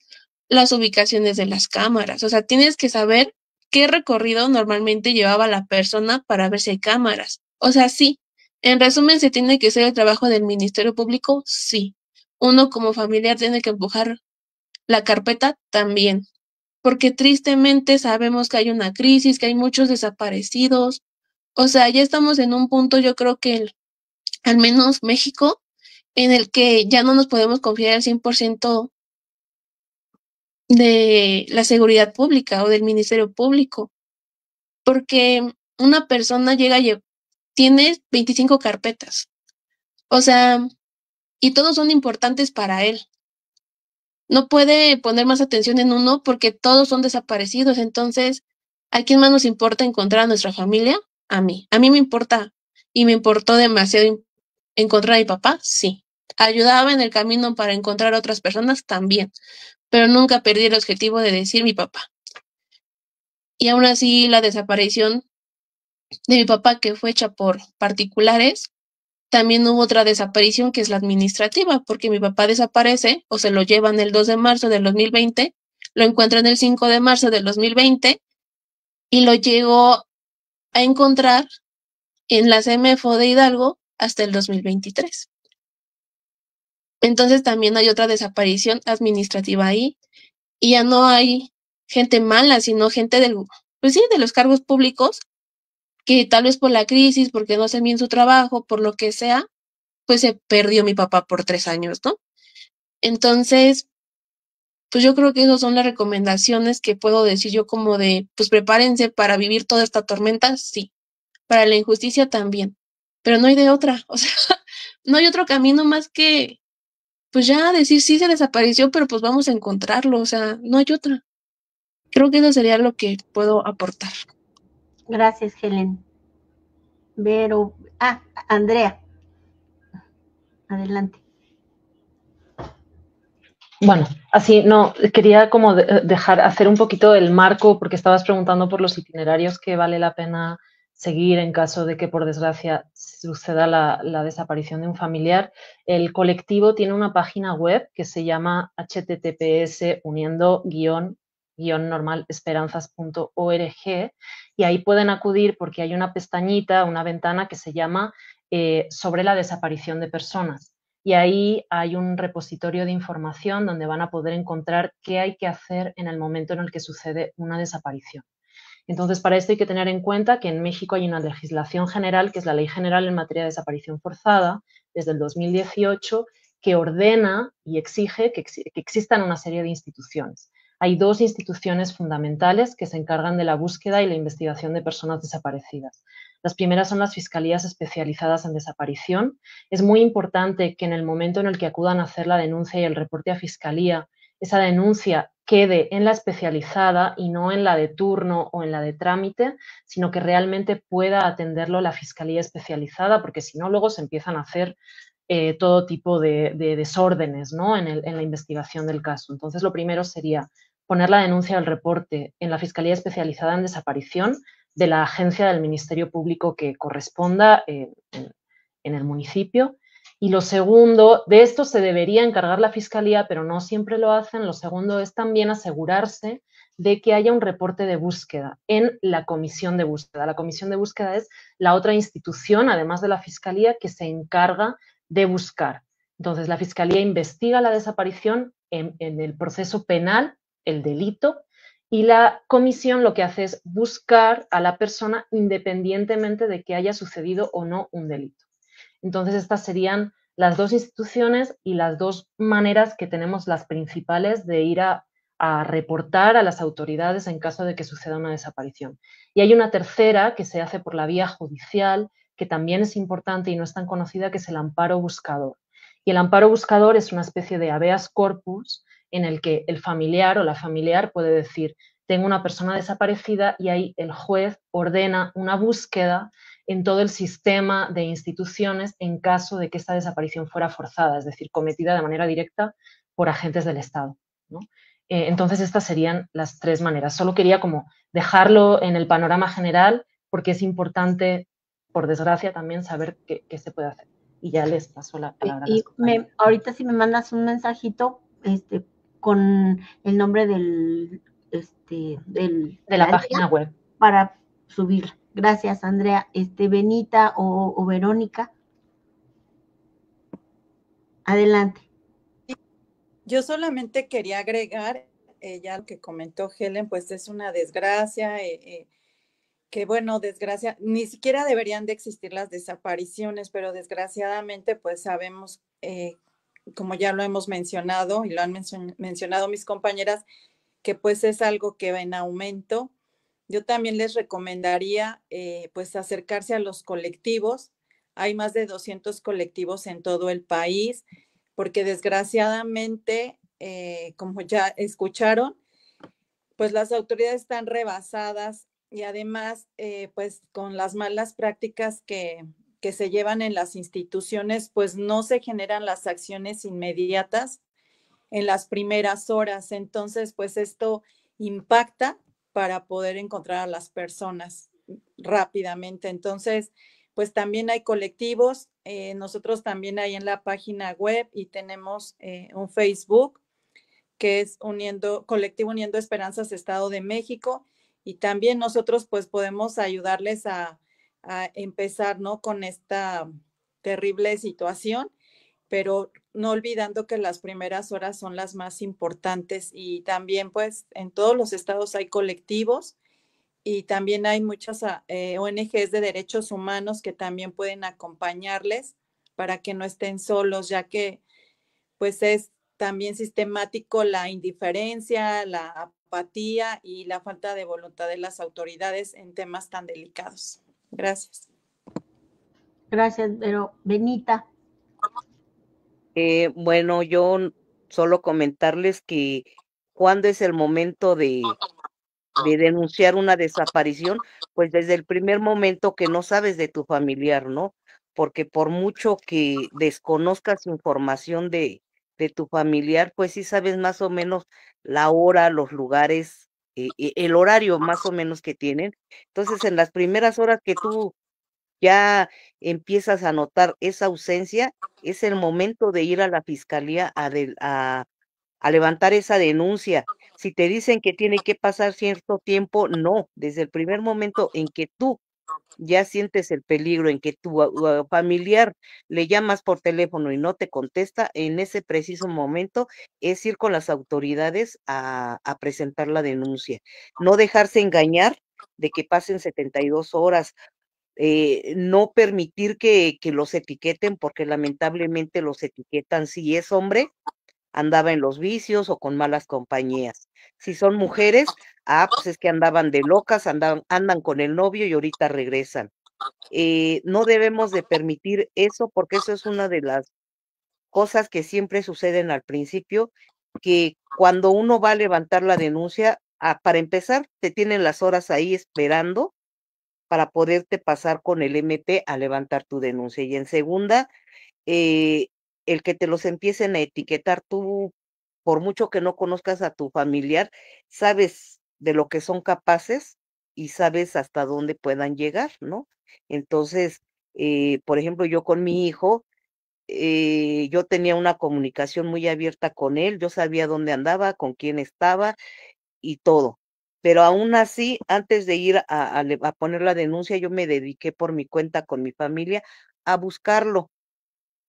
las ubicaciones de las cámaras. O sea, tienes que saber qué recorrido normalmente llevaba la persona para ver si hay cámaras. O sea, sí. En resumen, ¿se tiene que hacer el trabajo del Ministerio Público? Sí. Uno como familiar tiene que empujar la carpeta también. Porque tristemente sabemos que hay una crisis, que hay muchos desaparecidos. O sea, ya estamos en un punto, yo creo que al menos México, en el que ya no nos podemos confiar al 100% de la seguridad pública o del Ministerio Público, porque una persona tiene 25 carpetas, o sea, y todos son importantes para él. No puede poner más atención en uno porque todos son desaparecidos, entonces, ¿a quién más nos importa encontrar a nuestra familia? A mí. A mí me importa y me importó demasiado encontrar a mi papá, sí. Ayudaba en el camino para encontrar a otras personas también, pero nunca perdí el objetivo de decir mi papá. Y aún así la desaparición de mi papá, que fue hecha por particulares, también hubo otra desaparición que es la administrativa, porque mi papá desaparece o se lo llevan el 2 de marzo del 2020, lo encuentran el 5 de marzo del 2020 y lo llegó a encontrar en la CMFO de Hidalgo hasta el 2023. Entonces también hay otra desaparición administrativa ahí y ya no hay gente mala, sino gente pues sí, de los cargos públicos que tal vez por la crisis, porque no hacen bien su trabajo, por lo que sea, pues se perdió mi papá por 3 años, ¿no? Entonces, pues yo creo que esas son las recomendaciones que puedo decir yo como de, pues prepárense para vivir toda esta tormenta, sí, para la injusticia también, pero no hay de otra, o sea, no hay otro camino más que, pues ya decir sí se desapareció, pero pues vamos a encontrarlo, o sea, no hay otra. Creo que eso sería lo que puedo aportar. Gracias, Helen. Andrea, adelante. Bueno, así no, quería como hacer un poquito el marco, porque estabas preguntando por los itinerarios que vale la pena seguir en caso de que, por desgracia, suceda la desaparición de un familiar. El colectivo tiene una página web que se llama https normal esperanzas.org, y ahí pueden acudir porque hay una pestañita, una ventana que se llama sobre la desaparición de personas. Y ahí hay un repositorio de información donde van a poder encontrar qué hay que hacer en el momento en el que sucede una desaparición. Entonces, para esto hay que tener en cuenta que en México hay una legislación general, que es la Ley General en materia de desaparición forzada, desde el 2018, que ordena y exige que existan una serie de instituciones. Hay 2 instituciones fundamentales que se encargan de la búsqueda y la investigación de personas desaparecidas. Las primeras son las fiscalías especializadas en desaparición. Es muy importante que en el momento en el que acudan a hacer la denuncia y el reporte a fiscalía, esa denuncia quede en la especializada y no en la de turno o en la de trámite, sino que realmente pueda atenderlo la fiscalía especializada, porque si no, luego se empiezan a hacer todo tipo de desórdenes, ¿no?, en la investigación del caso. Entonces, lo primero sería poner la denuncia del reporte en la Fiscalía Especializada en Desaparición de la agencia del Ministerio Público que corresponda en el municipio. Y lo segundo, de esto se debería encargar la Fiscalía, pero no siempre lo hacen. Lo segundo es también asegurarse de que haya un reporte de búsqueda en la comisión de búsqueda. La comisión de búsqueda es la otra institución, además de la Fiscalía, que se encarga de buscar. Entonces, la Fiscalía investiga la desaparición en el proceso penal, el delito, y la comisión lo que hace es buscar a la persona independientemente de que haya sucedido o no un delito. Entonces, estas serían las 2 instituciones y las 2 maneras que tenemos, las principales, de ir a reportar a las autoridades en caso de que suceda una desaparición. Y hay una tercera que se hace por la vía judicial, que también es importante y no es tan conocida, que es el amparo buscador. Y el amparo buscador es una especie de habeas corpus en el que el familiar o la familiar puede decir: tengo una persona desaparecida, y ahí el juez ordena una búsqueda en todo el sistema de instituciones en caso de que esta desaparición fuera forzada, es decir, cometida de manera directa por agentes del Estado, ¿no? Entonces, estas serían las 3 maneras. Solo quería como dejarlo en el panorama general, porque es importante, por desgracia, también saber qué se puede hacer. Y ya les paso la palabra a las compañeras. Ahorita si me mandas un mensajito con el nombre de la página web para subirla. Gracias, Andrea. Benita o Verónica. Adelante. Yo solamente quería agregar, ya lo que comentó Helen, pues es una desgracia, que bueno, desgracia, ni siquiera deberían de existir las desapariciones, pero desgraciadamente pues sabemos, como ya lo hemos mencionado y lo han mencionado mis compañeras, que pues es algo que va en aumento. Yo también les recomendaría pues acercarse a los colectivos. Hay más de 200 colectivos en todo el país, porque desgraciadamente, como ya escucharon, pues las autoridades están rebasadas y además, pues con las malas prácticas que se llevan en las instituciones, pues no se generan las acciones inmediatas en las primeras horas. Entonces, pues esto impacta para poder encontrar a las personas rápidamente. Entonces, pues también hay colectivos. Nosotros también hay en la página web y tenemos un Facebook que es Colectivo Uniendo Esperanzas Estado de México, y también nosotros pues podemos ayudarles a empezar, ¿no?, con esta terrible situación, pero no olvidando que las primeras horas son las más importantes y también pues en todos los estados hay colectivos y también hay muchas ONGs de derechos humanos que también pueden acompañarles para que no estén solos, ya que pues es también sistemático la indiferencia, la apatía y la falta de voluntad de las autoridades en temas tan delicados. Gracias. Gracias, pero Benita. Bueno, yo solo comentarles que cuando es el momento de denunciar una desaparición, pues desde el primer momento que no sabes de tu familiar, ¿no? Porque por mucho que desconozcas información de tu familiar, pues sí sabes más o menos la hora, los lugares, el horario más o menos que tienen. Entonces, en las primeras horas que tú ya empiezas a notar esa ausencia, es el momento de ir a la fiscalía a levantar esa denuncia. Si te dicen que tiene que pasar cierto tiempo, no, desde el primer momento en que tú ya sientes el peligro, en que tu familiar le llamas por teléfono y no te contesta, en ese preciso momento es ir con las autoridades a presentar la denuncia. No dejarse engañar de que pasen 72 horas, no permitir que los etiqueten, porque lamentablemente los etiquetan. Si es hombre, andaba en los vicios o con malas compañías. Si son mujeres, pues es que andaban de locas, andan con el novio y ahorita regresan. No debemos de permitir eso, porque eso es una de las cosas que siempre suceden al principio, que cuando uno va a levantar la denuncia, para empezar, te tienen las horas ahí esperando para poderte pasar con el MP a levantar tu denuncia. Y en segunda, eh, el que te los empiecen a etiquetar, tú, por mucho que no conozcas a tu familiar, sabes de lo que son capaces y sabes hasta dónde puedan llegar, ¿no? Entonces, por ejemplo, yo con mi hijo, yo tenía una comunicación muy abierta con él, yo sabía dónde andaba, con quién estaba y todo. Pero aún así, antes de ir a poner la denuncia, yo me dediqué por mi cuenta con mi familia a buscarlo.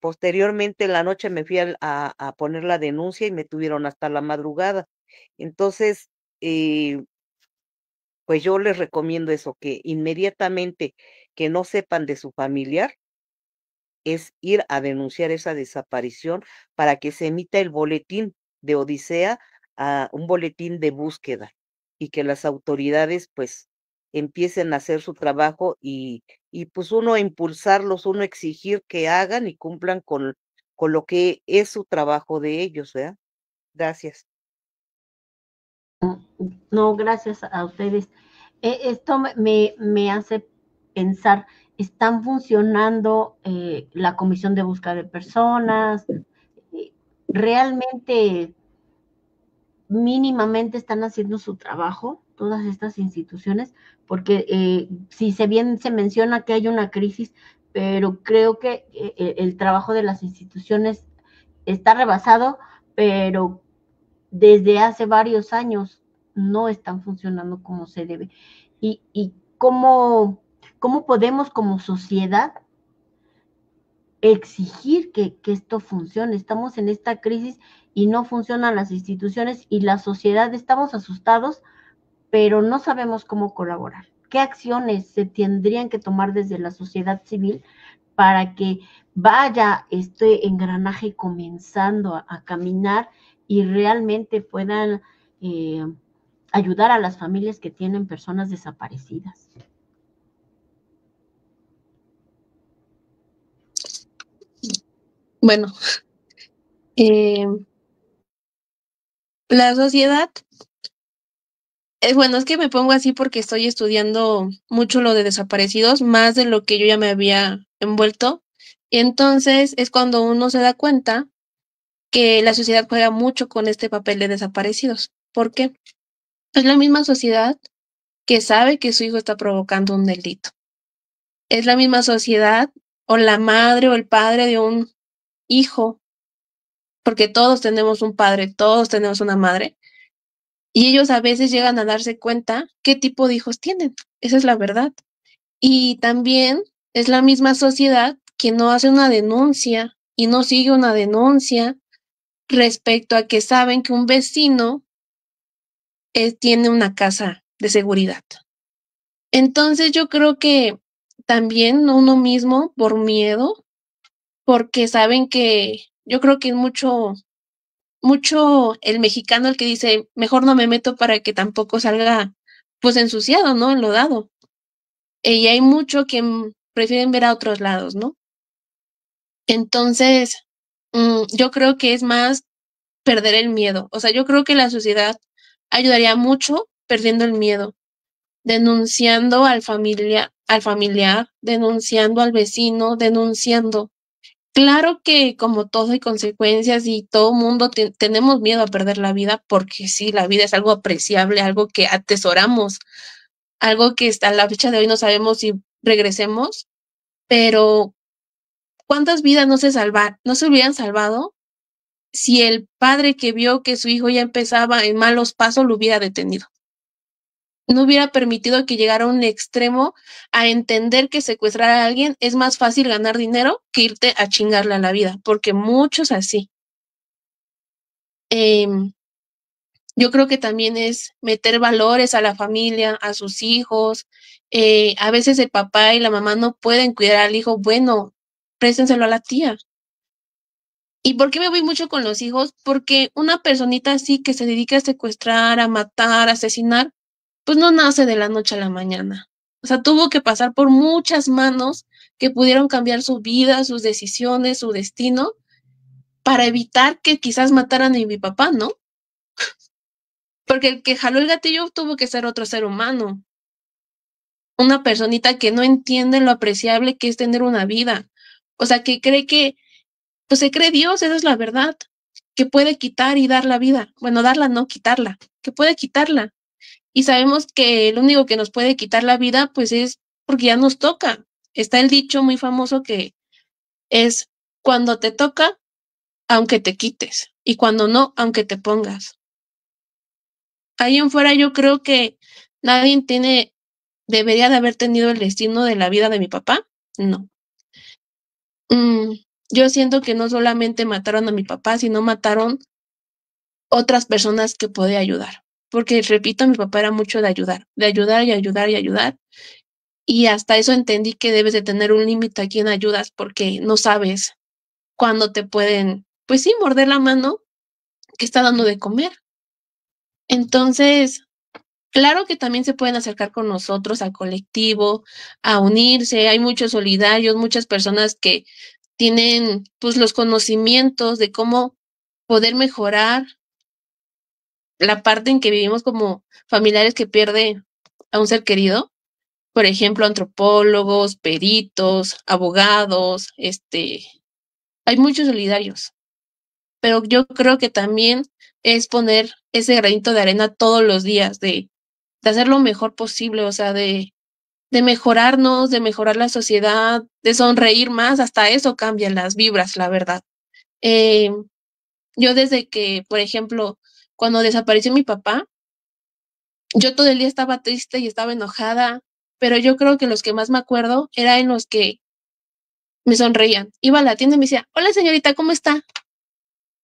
Posteriormente, en la noche me fui a poner la denuncia y me tuvieron hasta la madrugada. Entonces, pues yo les recomiendo eso, que inmediatamente que no sepan de su familiar, es ir a denunciar esa desaparición para que se emita el boletín de Odisea, un boletín de búsqueda, y que las autoridades pues empiecen a hacer su trabajo y pues uno impulsarlos, uno exigir que hagan y cumplan con lo que es su trabajo de ellos, ¿verdad? Gracias. No, gracias a ustedes. Esto me hace pensar, ¿están funcionando la Comisión de Búsqueda de Personas? ¿Realmente mínimamente están haciendo su trabajo todas estas instituciones? Porque si bien se menciona que hay una crisis, pero creo que el trabajo de las instituciones está rebasado, pero desde hace varios años no están funcionando como se debe. Y cómo podemos como sociedad exigir que esto funcione. Estamos en esta crisis y no funcionan las instituciones y la sociedad, estamos asustados, pero no sabemos cómo colaborar. ¿Qué acciones se tendrían que tomar desde la sociedad civil para que vaya este engranaje comenzando a caminar y realmente puedan ayudar a las familias que tienen personas desaparecidas? Bueno, la sociedad, bueno, es que me pongo así porque estoy estudiando mucho lo de desaparecidos, más de lo que yo ya me había envuelto. Y entonces es cuando uno se da cuenta que la sociedad juega mucho con este papel de desaparecidos. ¿Por qué? Es la misma sociedad que sabe que su hijo está provocando un delito. Es la misma sociedad o la madre o el padre de un hijo, porque todos tenemos un padre, todos tenemos una madre, y ellos a veces llegan a darse cuenta qué tipo de hijos tienen. Esa es la verdad. Y también es la misma sociedad que no hace una denuncia y no sigue una denuncia respecto a que saben que un vecino tiene una casa de seguridad. Entonces yo creo que también uno mismo por miedo, porque saben que yo creo que es mucho el mexicano el que dice, mejor no me meto para que tampoco salga pues ensuciado, ¿no? Enlodado. Y hay mucho que prefieren ver a otros lados, ¿no? Entonces, yo creo que es más perder el miedo. O sea, yo creo que la sociedad ayudaría mucho perdiendo el miedo, denunciando al familiar, denunciando al vecino, denunciando. Claro que como todo hay consecuencias y todo mundo tenemos miedo a perder la vida porque sí, la vida es algo apreciable, algo que atesoramos, algo que hasta la fecha de hoy no sabemos si regresemos, pero ¿cuántas vidas no se hubieran salvado si el padre que vio que su hijo ya empezaba en malos pasos lo hubiera detenido? No hubiera permitido que llegara a un extremo a entender que secuestrar a alguien es más fácil ganar dinero que irte a chingarle a la vida, porque muchos así. Yo creo que también es meter valores a la familia, a sus hijos. A veces el papá y la mamá no pueden cuidar al hijo, bueno, préstenselo a la tía. ¿Y por qué me voy mucho con los hijos? Porque una personita así que se dedica a secuestrar, a matar, a asesinar, pues no nace de la noche a la mañana. O sea, tuvo que pasar por muchas manos que pudieron cambiar su vida, sus decisiones, su destino, para evitar que quizás mataran a mi papá, ¿no? Porque el que jaló el gatillo tuvo que ser otro ser humano. Una personita que no entiende lo apreciable que es tener una vida. O sea, que cree que, pues se cree Dios, esa es la verdad, que puede quitar y dar la vida. Bueno, darla, no quitarla, que puede quitarla. Y sabemos que el único que nos puede quitar la vida, pues es porque ya nos toca. Está el dicho muy famoso que es cuando te toca, aunque te quites, y cuando no, aunque te pongas. Ahí en fuera yo creo que nadie debería de haber tenido el destino de la vida de mi papá. No. Mm, yo siento que no solamente mataron a mi papá, sino mataron otras personas que podía ayudar. Porque, repito, mi papá era mucho de ayudar y ayudar y ayudar. Y hasta eso entendí que debes de tener un límite a quien ayudas porque no sabes cuándo te pueden, pues sí, morder la mano que está dando de comer. Entonces, claro que también se pueden acercar con nosotros al colectivo, a unirse. Hay muchos solidarios, muchas personas que tienen pues los conocimientos de cómo poder mejorar la parte en que vivimos como familiares que pierden a un ser querido. Por ejemplo, antropólogos, peritos, abogados, hay muchos solidarios, pero yo creo que también es poner ese granito de arena todos los días, de hacer lo mejor posible, o sea, de mejorarnos, de mejorar la sociedad, de sonreír más, hasta eso cambian las vibras, la verdad. Eh, yo desde que, por ejemplo, cuando desapareció mi papá, yo todo el día estaba triste y estaba enojada, pero yo creo que los que más me acuerdo era en los que me sonreían. Iba a la tienda y me decía, hola señorita, ¿cómo está?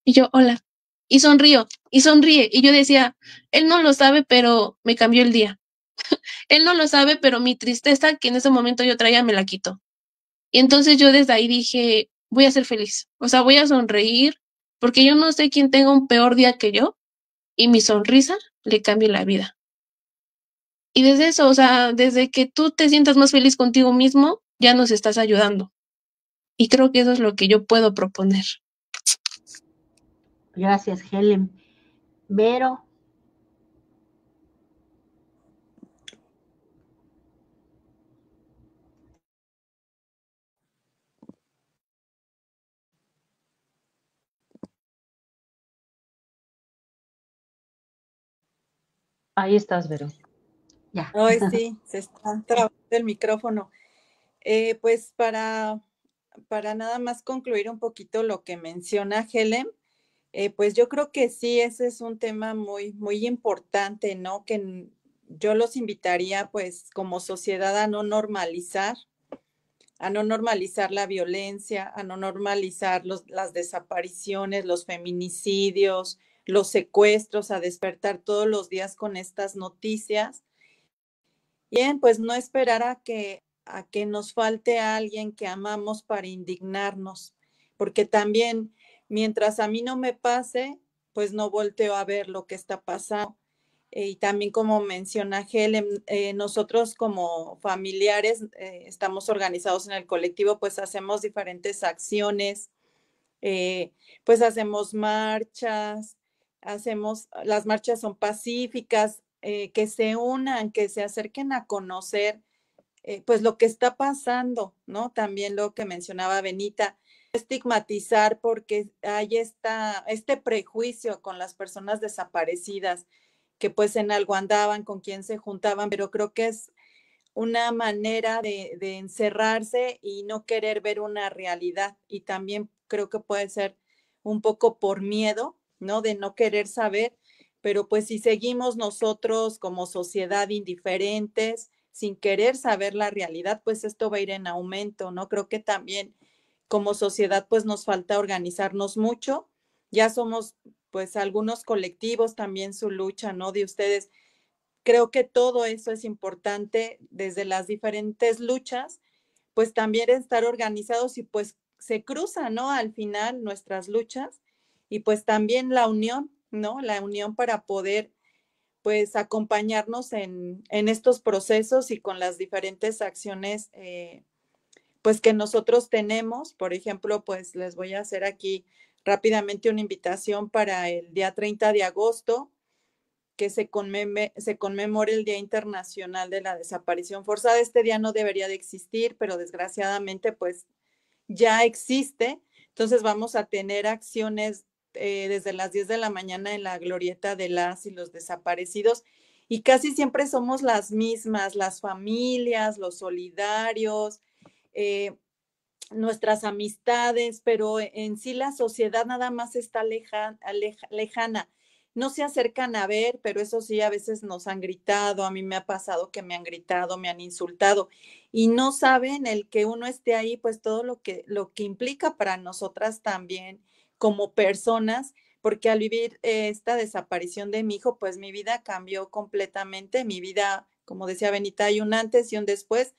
Y yo, hola. Y sonrío, y sonríe. Y yo decía, él no lo sabe, pero me cambió el día. Él no lo sabe, pero mi tristeza que en ese momento yo traía me la quitó. Y entonces yo desde ahí dije, voy a ser feliz. O sea, voy a sonreír, porque yo no sé quién tenga un peor día que yo, y mi sonrisa le cambie la vida. Y desde eso, o sea, desde que tú te sientas más feliz contigo mismo, ya nos estás ayudando. Y creo que eso es lo que yo puedo proponer. Gracias, Helen. Vero. Ahí estás, Vero. Ya. Ay, sí, se está trabando el micrófono. Pues para nada más concluir un poquito lo que menciona Helen, pues yo creo que sí, ese es un tema muy, muy importante, ¿no? Que yo los invitaría, pues, como sociedad a no normalizar a no normalizar la violencia, a no normalizar las desapariciones, los feminicidios, los secuestros, a despertar todos los días con estas noticias. Bien, pues no esperar a que nos falte alguien que amamos para indignarnos, porque también mientras a mí no me pase, pues no volteo a ver lo que está pasando. Y también como menciona Helen, nosotros como familiares estamos organizados en el colectivo, pues hacemos diferentes acciones, pues hacemos marchas, las marchas son pacíficas, que se unan, que se acerquen a conocer pues lo que está pasando, ¿no? También lo que mencionaba Benita, estigmatizar porque hay este prejuicio con las personas desaparecidas, que pues en algo andaban, con quién se juntaban, pero creo que es una manera de encerrarse y no querer ver una realidad. Y también creo que puede ser un poco por miedo, ¿no? De no querer saber, pero pues si seguimos nosotros como sociedad indiferentes, sin querer saber la realidad, pues esto va a ir en aumento, ¿no? Creo que también como sociedad pues nos falta organizarnos mucho. Ya somos pues algunos colectivos también su lucha, ¿no? De ustedes. Creo que todo eso es importante desde las diferentes luchas, pues también estar organizados y pues se cruzan, ¿no? Al final nuestras luchas y pues también la unión, ¿no? La unión para poder pues acompañarnos en estos procesos y con las diferentes acciones pues que nosotros tenemos. Por ejemplo, pues les voy a hacer aquí rápidamente una invitación para el día 30 de agosto, que se conmemore el Día Internacional de la Desaparición Forzada. Este día no debería de existir, pero desgraciadamente pues ya existe. Entonces vamos a tener acciones desde las 10 de la mañana en la glorieta de las y los desaparecidos, y casi siempre somos las mismas, las familias, los solidarios, eh, nuestras amistades, pero en sí la sociedad nada más está lejana. No se acercan a ver, pero eso sí, a veces nos han gritado, a mí me ha pasado que me han gritado, me han insultado, y no saben el que uno esté ahí, pues todo lo que implica para nosotras también como personas, porque al vivir esta desaparición de mi hijo, pues mi vida cambió completamente, mi vida, como decía Benita, hay un antes y un después.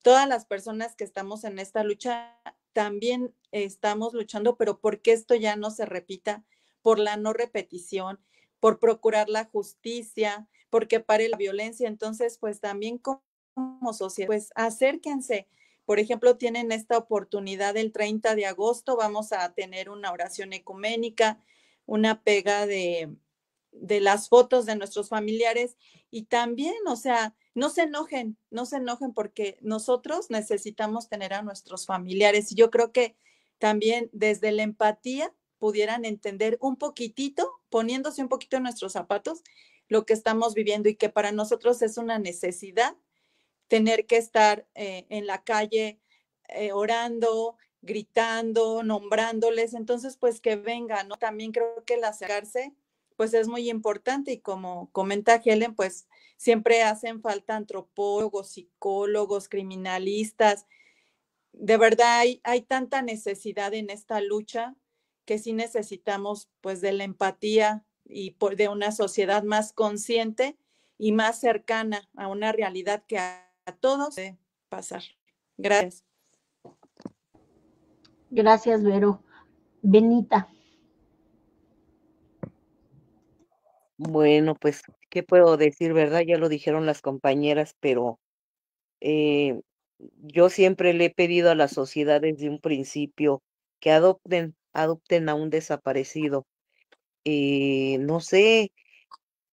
Todas las personas que estamos en esta lucha también estamos luchando, pero porque esto ya no se repita, por la no repetición, por procurar la justicia, porque pare la violencia. Entonces, pues también como sociedad, pues acérquense. Por ejemplo, tienen esta oportunidad el 30 de agosto, vamos a tener una oración ecuménica, una pega de las fotos de nuestros familiares, y también, o sea, no se enojen, no se enojen porque nosotros necesitamos tener a nuestros familiares. Y yo creo que también desde la empatía pudieran entender un poquitito, poniéndose un poquito en nuestros zapatos, lo que estamos viviendo, y que para nosotros es una necesidad tener que estar en la calle orando, gritando, nombrándoles. Entonces, pues que vengan, ¿no? También creo que el acercarse pues es muy importante, y como comenta Helen, pues siempre hacen falta antropólogos, psicólogos, criminalistas. De verdad hay tanta necesidad en esta lucha que sí necesitamos pues de la empatía y de una sociedad más consciente y más cercana a una realidad que a todos puede pasar. Gracias. Gracias, Vero. Benita. Bueno, pues, ¿qué puedo decir, verdad? Ya lo dijeron las compañeras, pero yo siempre le he pedido a la sociedad desde un principio que adopten a un desaparecido. No sé,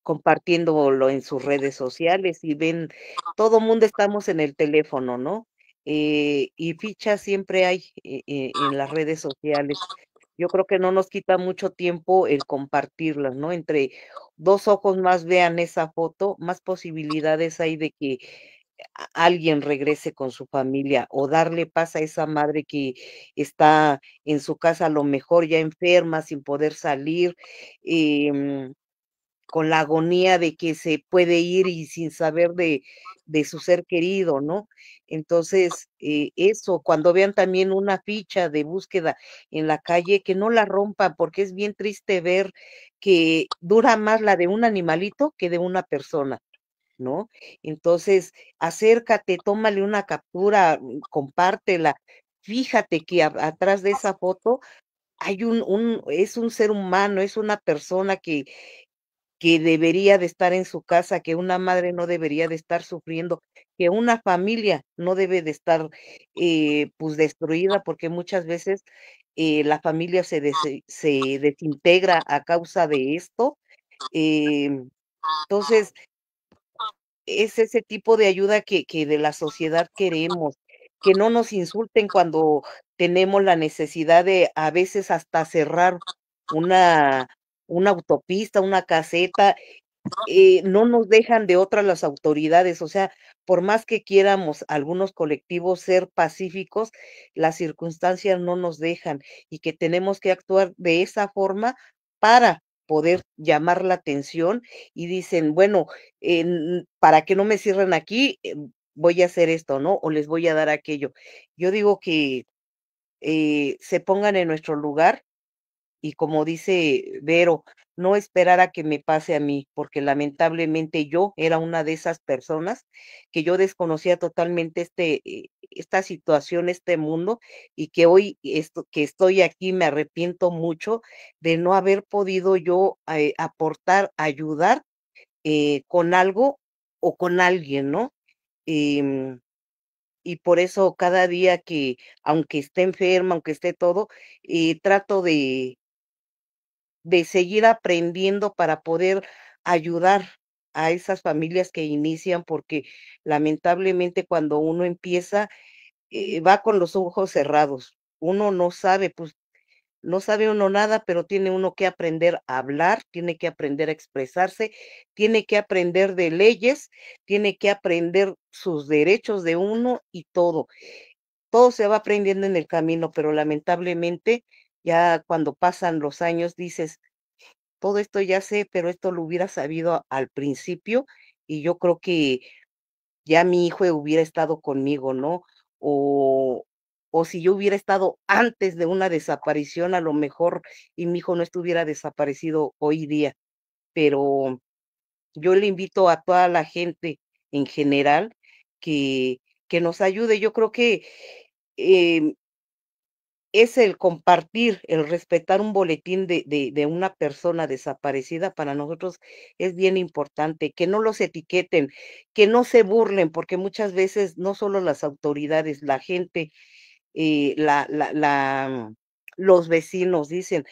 compartiéndolo en sus redes sociales y ven, todo mundo estamos en el teléfono, ¿no? Y fichas siempre hay en las redes sociales. Yo creo que no nos quita mucho tiempo el compartirlas, ¿no? Entre dos ojos más vean esa foto, más posibilidades hay de que alguien regrese con su familia, o darle paz a esa madre que está en su casa, a lo mejor ya enferma, sin poder salir. em, con la agonía de que se puede ir y sin saber de su ser querido, ¿no? Entonces, eso, cuando vean también una ficha de búsqueda en la calle, que no la rompan, porque es bien triste ver que dura más la de un animalito que de una persona, ¿no? Entonces, acércate, tómale una captura, compártela. Fíjate que atrás de esa foto hay es un ser humano, es una persona que debería de estar en su casa, que una madre no debería de estar sufriendo, que una familia no debe de estar, pues, destruida, porque muchas veces, la familia se desintegra a causa de esto. Entonces, es ese tipo de ayuda que de la sociedad queremos, que no nos insulten cuando tenemos la necesidad de, a veces, hasta cerrar una una autopista, una caseta, no nos dejan de otra las autoridades, o sea, por más que quieramos algunos colectivos ser pacíficos, las circunstancias no nos dejan y que tenemos que actuar de esa forma para poder llamar la atención y dicen, bueno, para que no me cierren aquí, voy a hacer esto, ¿no? O les voy a dar aquello. Yo digo que se pongan en nuestro lugar y como dice Vero, no esperar a que me pase a mí, porque lamentablemente yo era una de esas personas que yo desconocía totalmente esta situación, este mundo, y que hoy que estoy aquí me arrepiento mucho de no haber podido yo aportar, ayudar con algo o con alguien, ¿no? Em, y por eso cada día que, aunque esté enferma, aunque esté todo, trato de seguir aprendiendo para poder ayudar a esas familias que inician, porque lamentablemente cuando uno empieza, va con los ojos cerrados. Uno no sabe, pues no sabe uno nada, pero tiene uno que aprender a hablar, tiene que aprender a expresarse, tiene que aprender de leyes, tiene que aprender sus derechos de uno y todo. Todo se va aprendiendo en el camino, pero lamentablemente ya cuando pasan los años dices, todo esto ya sé, pero esto lo hubiera sabido al principio, y yo creo que ya mi hijo hubiera estado conmigo, ¿no? O o si yo hubiera estado antes de una desaparición, a lo mejor, y mi hijo no estuviera desaparecido hoy día. Pero yo le invito a toda la gente en general que nos ayude. Yo creo que, em, es el compartir, el respetar un boletín de una persona desaparecida, para nosotros es bien importante, que no los etiqueten, que no se burlen, porque muchas veces no solo las autoridades, la gente, los vecinos dicen: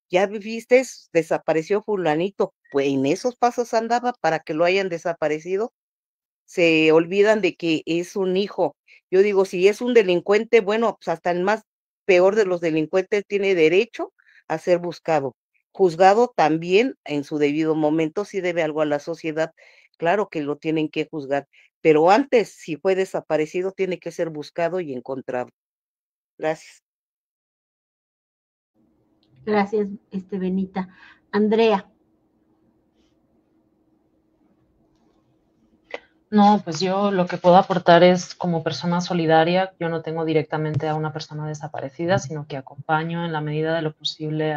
"¿Ya viste? Desapareció fulanito", pues en esos pasos andaba para que lo hayan desaparecido. Se olvidan de que es un hijo. Yo digo, si es un delincuente, bueno, pues hasta el más peor de los delincuentes tiene derecho a ser buscado. Juzgado también en su debido momento, si debe algo a la sociedad, claro que lo tienen que juzgar, pero antes, si fue desaparecido, tiene que ser buscado y encontrado. Gracias. Gracias, Benita. Andrea. No, pues yo lo que puedo aportar es como persona solidaria. Yo no tengo directamente a una persona desaparecida, sino que acompaño en la medida de lo posible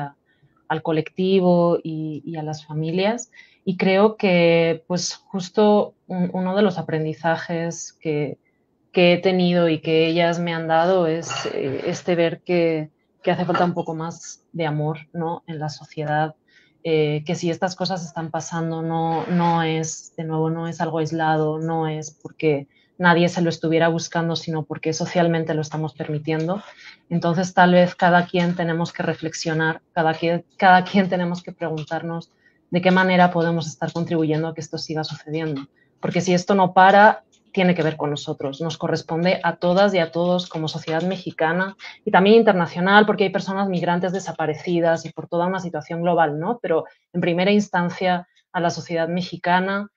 al colectivo y a las familias. Y creo que pues justo uno de los aprendizajes que he tenido y que ellas me han dado es este ver que hace falta un poco más de amor, ¿no?, en la sociedad. Que si estas cosas están pasando no es, de nuevo, no es algo aislado, no es porque nadie se lo estuviera buscando, sino porque socialmente lo estamos permitiendo. Entonces, tal vez cada quien tenemos que reflexionar, cada quien tenemos que preguntarnos de qué manera podemos estar contribuyendo a que esto siga sucediendo. Porque si esto no para, tiene que ver con nosotros. Nos corresponde a todas y a todos como sociedad mexicana y también internacional, porque hay personas migrantes desaparecidas y por toda una situación global, ¿no? Pero en primera instancia a la sociedad mexicana,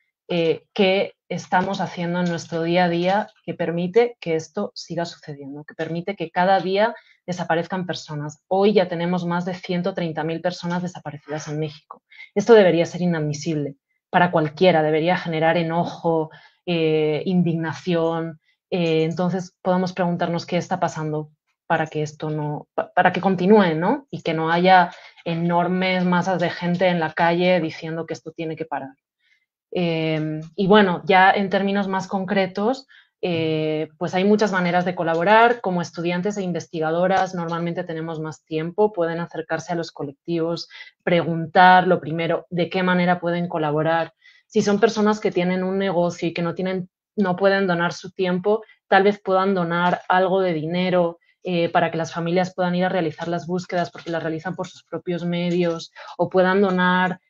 qué estamos haciendo en nuestro día a día que permite que esto siga sucediendo, que permite que cada día desaparezcan personas. Hoy ya tenemos más de 130.000 personas desaparecidas en México. Esto debería ser inadmisible para cualquiera, debería generar enojo, indignación. Entonces podemos preguntarnos qué está pasando para que esto no, para que continúe, ¿no? Y que no haya enormes masas de gente en la calle diciendo que esto tiene que parar. Y bueno, ya en términos más concretos, pues hay muchas maneras de colaborar. Como estudiantes e investigadoras normalmente tenemos más tiempo, pueden acercarse a los colectivos, preguntar lo primero, de qué manera pueden colaborar. Si son personas que tienen un negocio y que no pueden donar su tiempo, tal vez puedan donar algo de dinero para que las familias puedan ir a realizar las búsquedas porque las realizan por sus propios medios, o puedan donar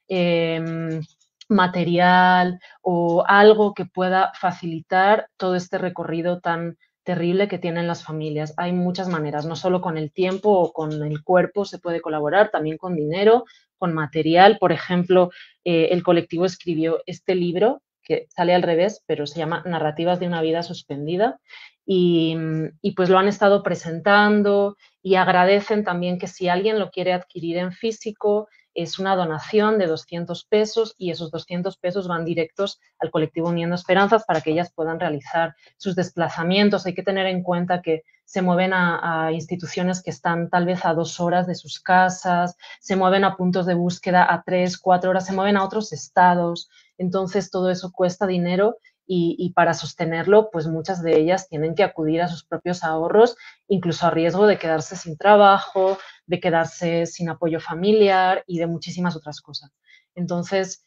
material o algo que pueda facilitar todo este recorrido tan terrible que tienen las familias. Hay muchas maneras, no solo con el tiempo o con el cuerpo se puede colaborar, también con dinero, con material. Por ejemplo, el colectivo escribió este libro que sale al revés, pero se llama Narrativas de una vida suspendida, y pues lo han estado presentando y agradecen también que si alguien lo quiere adquirir en físico, es una donación de 200 pesos y esos 200 pesos van directos al colectivo Uniendo Esperanzas para que ellas puedan realizar sus desplazamientos. Hay que tener en cuenta que se mueven a instituciones que están tal vez a 2 horas de sus casas, se mueven a puntos de búsqueda a 3, 4 horas, se mueven a otros estados. Entonces todo eso cuesta dinero y para sostenerlo, pues muchas de ellas tienen que acudir a sus propios ahorros, incluso a riesgo de quedarse sin trabajo, de quedarse sin apoyo familiar y de muchísimas otras cosas. Entonces,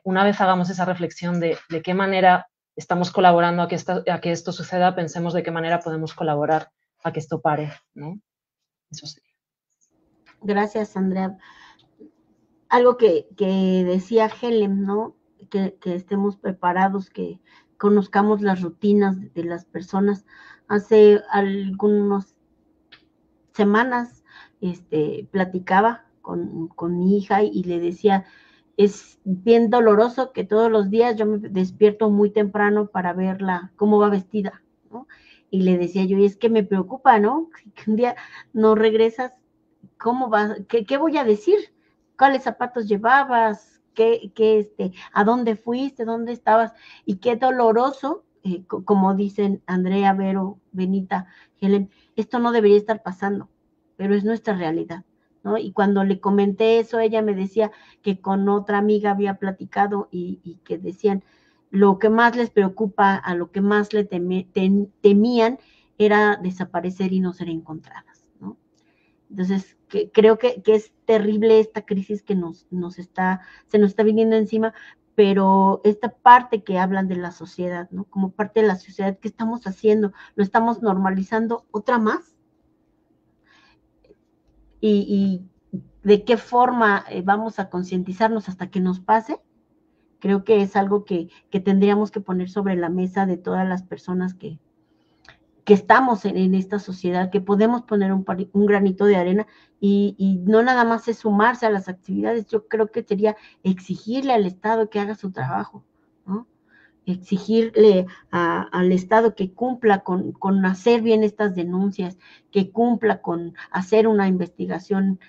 una vez hagamos esa reflexión de qué manera estamos colaborando a que esto suceda, pensemos de qué manera podemos colaborar a que esto pare, ¿no? Eso sí. Gracias, Andrea. Algo que decía Helen, ¿no? Que estemos preparados, que conozcamos las rutinas de las personas. Hace algunas semanas platicaba con mi hija y le decía, es bien doloroso que todos los días yo me despierto muy temprano para verla, cómo va vestida, ¿no? Y le decía yo, y es que me preocupa, ¿no? Que un día no regresas, ¿cómo vas? ¿Qué voy a decir? ¿Cuáles zapatos llevabas? ¿A dónde fuiste? ¿Dónde estabas? Y qué doloroso, como dicen Andrea, Vero, Benita, Helen, esto no debería estar pasando, pero es nuestra realidad, ¿no? Y cuando le comenté eso, ella me decía que con otra amiga había platicado y que decían, lo que más les preocupa, a lo que más le temían, era desaparecer y no ser encontradas, ¿no? Entonces, creo que es terrible esta crisis que se nos está viniendo encima, pero esta parte que hablan de la sociedad, ¿no? Como parte de la sociedad, ¿qué estamos haciendo? ¿Lo estamos normalizando otra más? Y de qué forma vamos a concientizarnos hasta que nos pase. Creo que es algo que tendríamos que poner sobre la mesa de todas las personas que estamos en esta sociedad, que podemos poner un granito de arena y no nada más es sumarse a las actividades. Yo creo que sería exigirle al Estado que haga su trabajo, ¿no? Exigirle al Estado que cumpla con hacer bien estas denuncias, que cumpla con hacer una investigación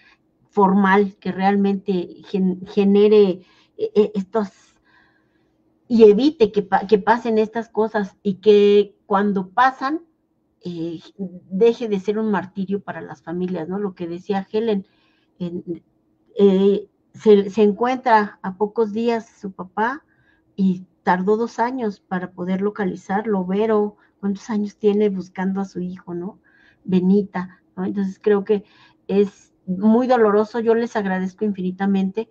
formal que realmente genere estos y evite que pasen estas cosas y que cuando pasan deje de ser un martirio para las familias, ¿no? Lo que decía Helen, se encuentra a pocos días su papá y tardó 2 años para poder localizarlo. Vero, ¿cuántos años tiene buscando a su hijo, no? Benita, ¿no? Entonces creo que es muy doloroso. Yo les agradezco infinitamente.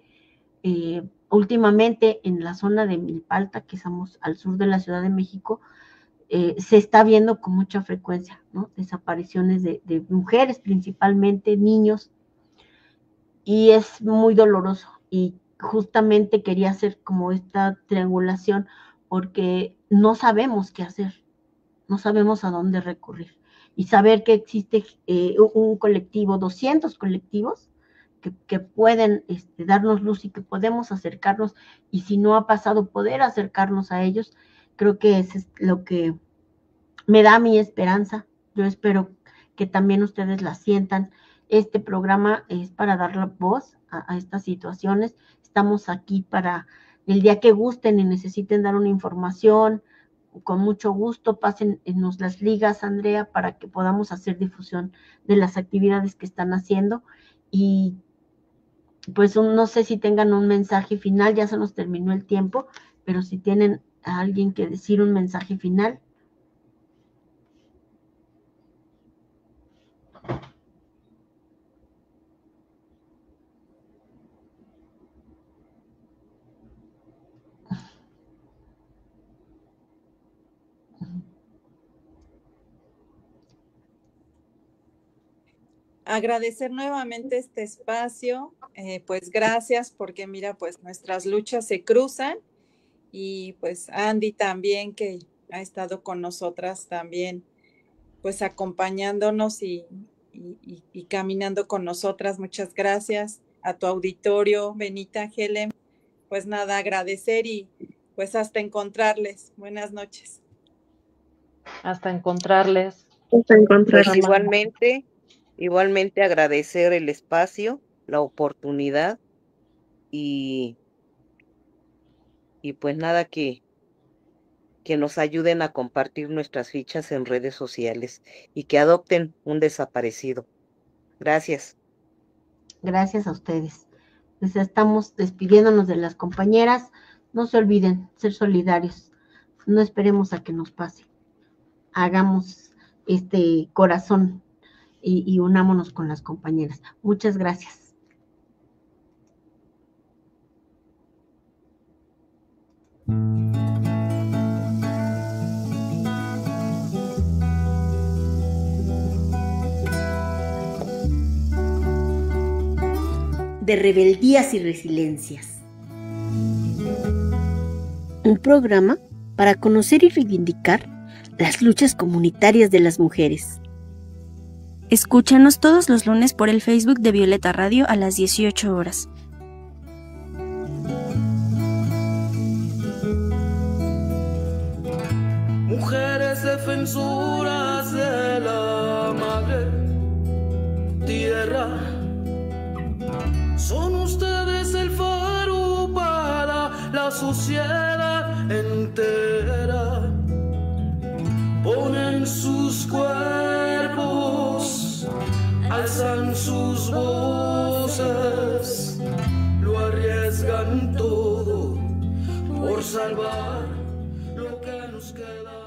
Últimamente en la zona de Milpalta, que estamos al sur de la Ciudad de México, se está viendo con mucha frecuencia, ¿no? Desapariciones de mujeres, principalmente niños, y es muy doloroso. Y justamente quería hacer como esta triangulación porque no sabemos qué hacer, no sabemos a dónde recurrir. Y saber que existe un colectivo, 200 colectivos, que pueden darnos luz y que podemos acercarnos, y si no ha pasado, poder acercarnos a ellos. Creo que eso es lo que me da mi esperanza. Yo espero que también ustedes la sientan. Este programa es para dar la voz a estas situaciones. Estamos aquí para el día que gusten y necesiten dar una información, con mucho gusto, pásennos las ligas, Andrea, para que podamos hacer difusión de las actividades que están haciendo. Y pues no sé si tengan un mensaje final, ya se nos terminó el tiempo, pero si tienen a alguien que decir un mensaje final. Agradecer nuevamente este espacio, pues gracias, porque mira, pues nuestras luchas se cruzan, y pues Andy también, que ha estado con nosotras también, pues acompañándonos y caminando con nosotras. Muchas gracias a tu auditorio, Benita, Helen. Pues nada, agradecer y pues hasta encontrarles. Buenas noches. Hasta encontrarles. Hasta encontrarles. Pues igualmente agradecer el espacio, la oportunidad, y pues nada, que nos ayuden a compartir nuestras fichas en redes sociales y que adopten un desaparecido. Gracias. Gracias a ustedes. Pues estamos despidiéndonos de las compañeras. No se olviden ser solidarios. No esperemos a que nos pase. Hagamos este corazón y unámonos con las compañeras. Muchas gracias. De Rebeldías y Resiliencias. Un programa para conocer y reivindicar las luchas comunitarias de las mujeres. Escúchanos todos los lunes por el Facebook de Violeta Radio a las 18 horas. Mujeres defensoras de la madre tierra, son ustedes el faro para la sociedad entera. Ponen sus cuerpos, alzan sus voces, lo arriesgan todo por salvar lo que nos queda.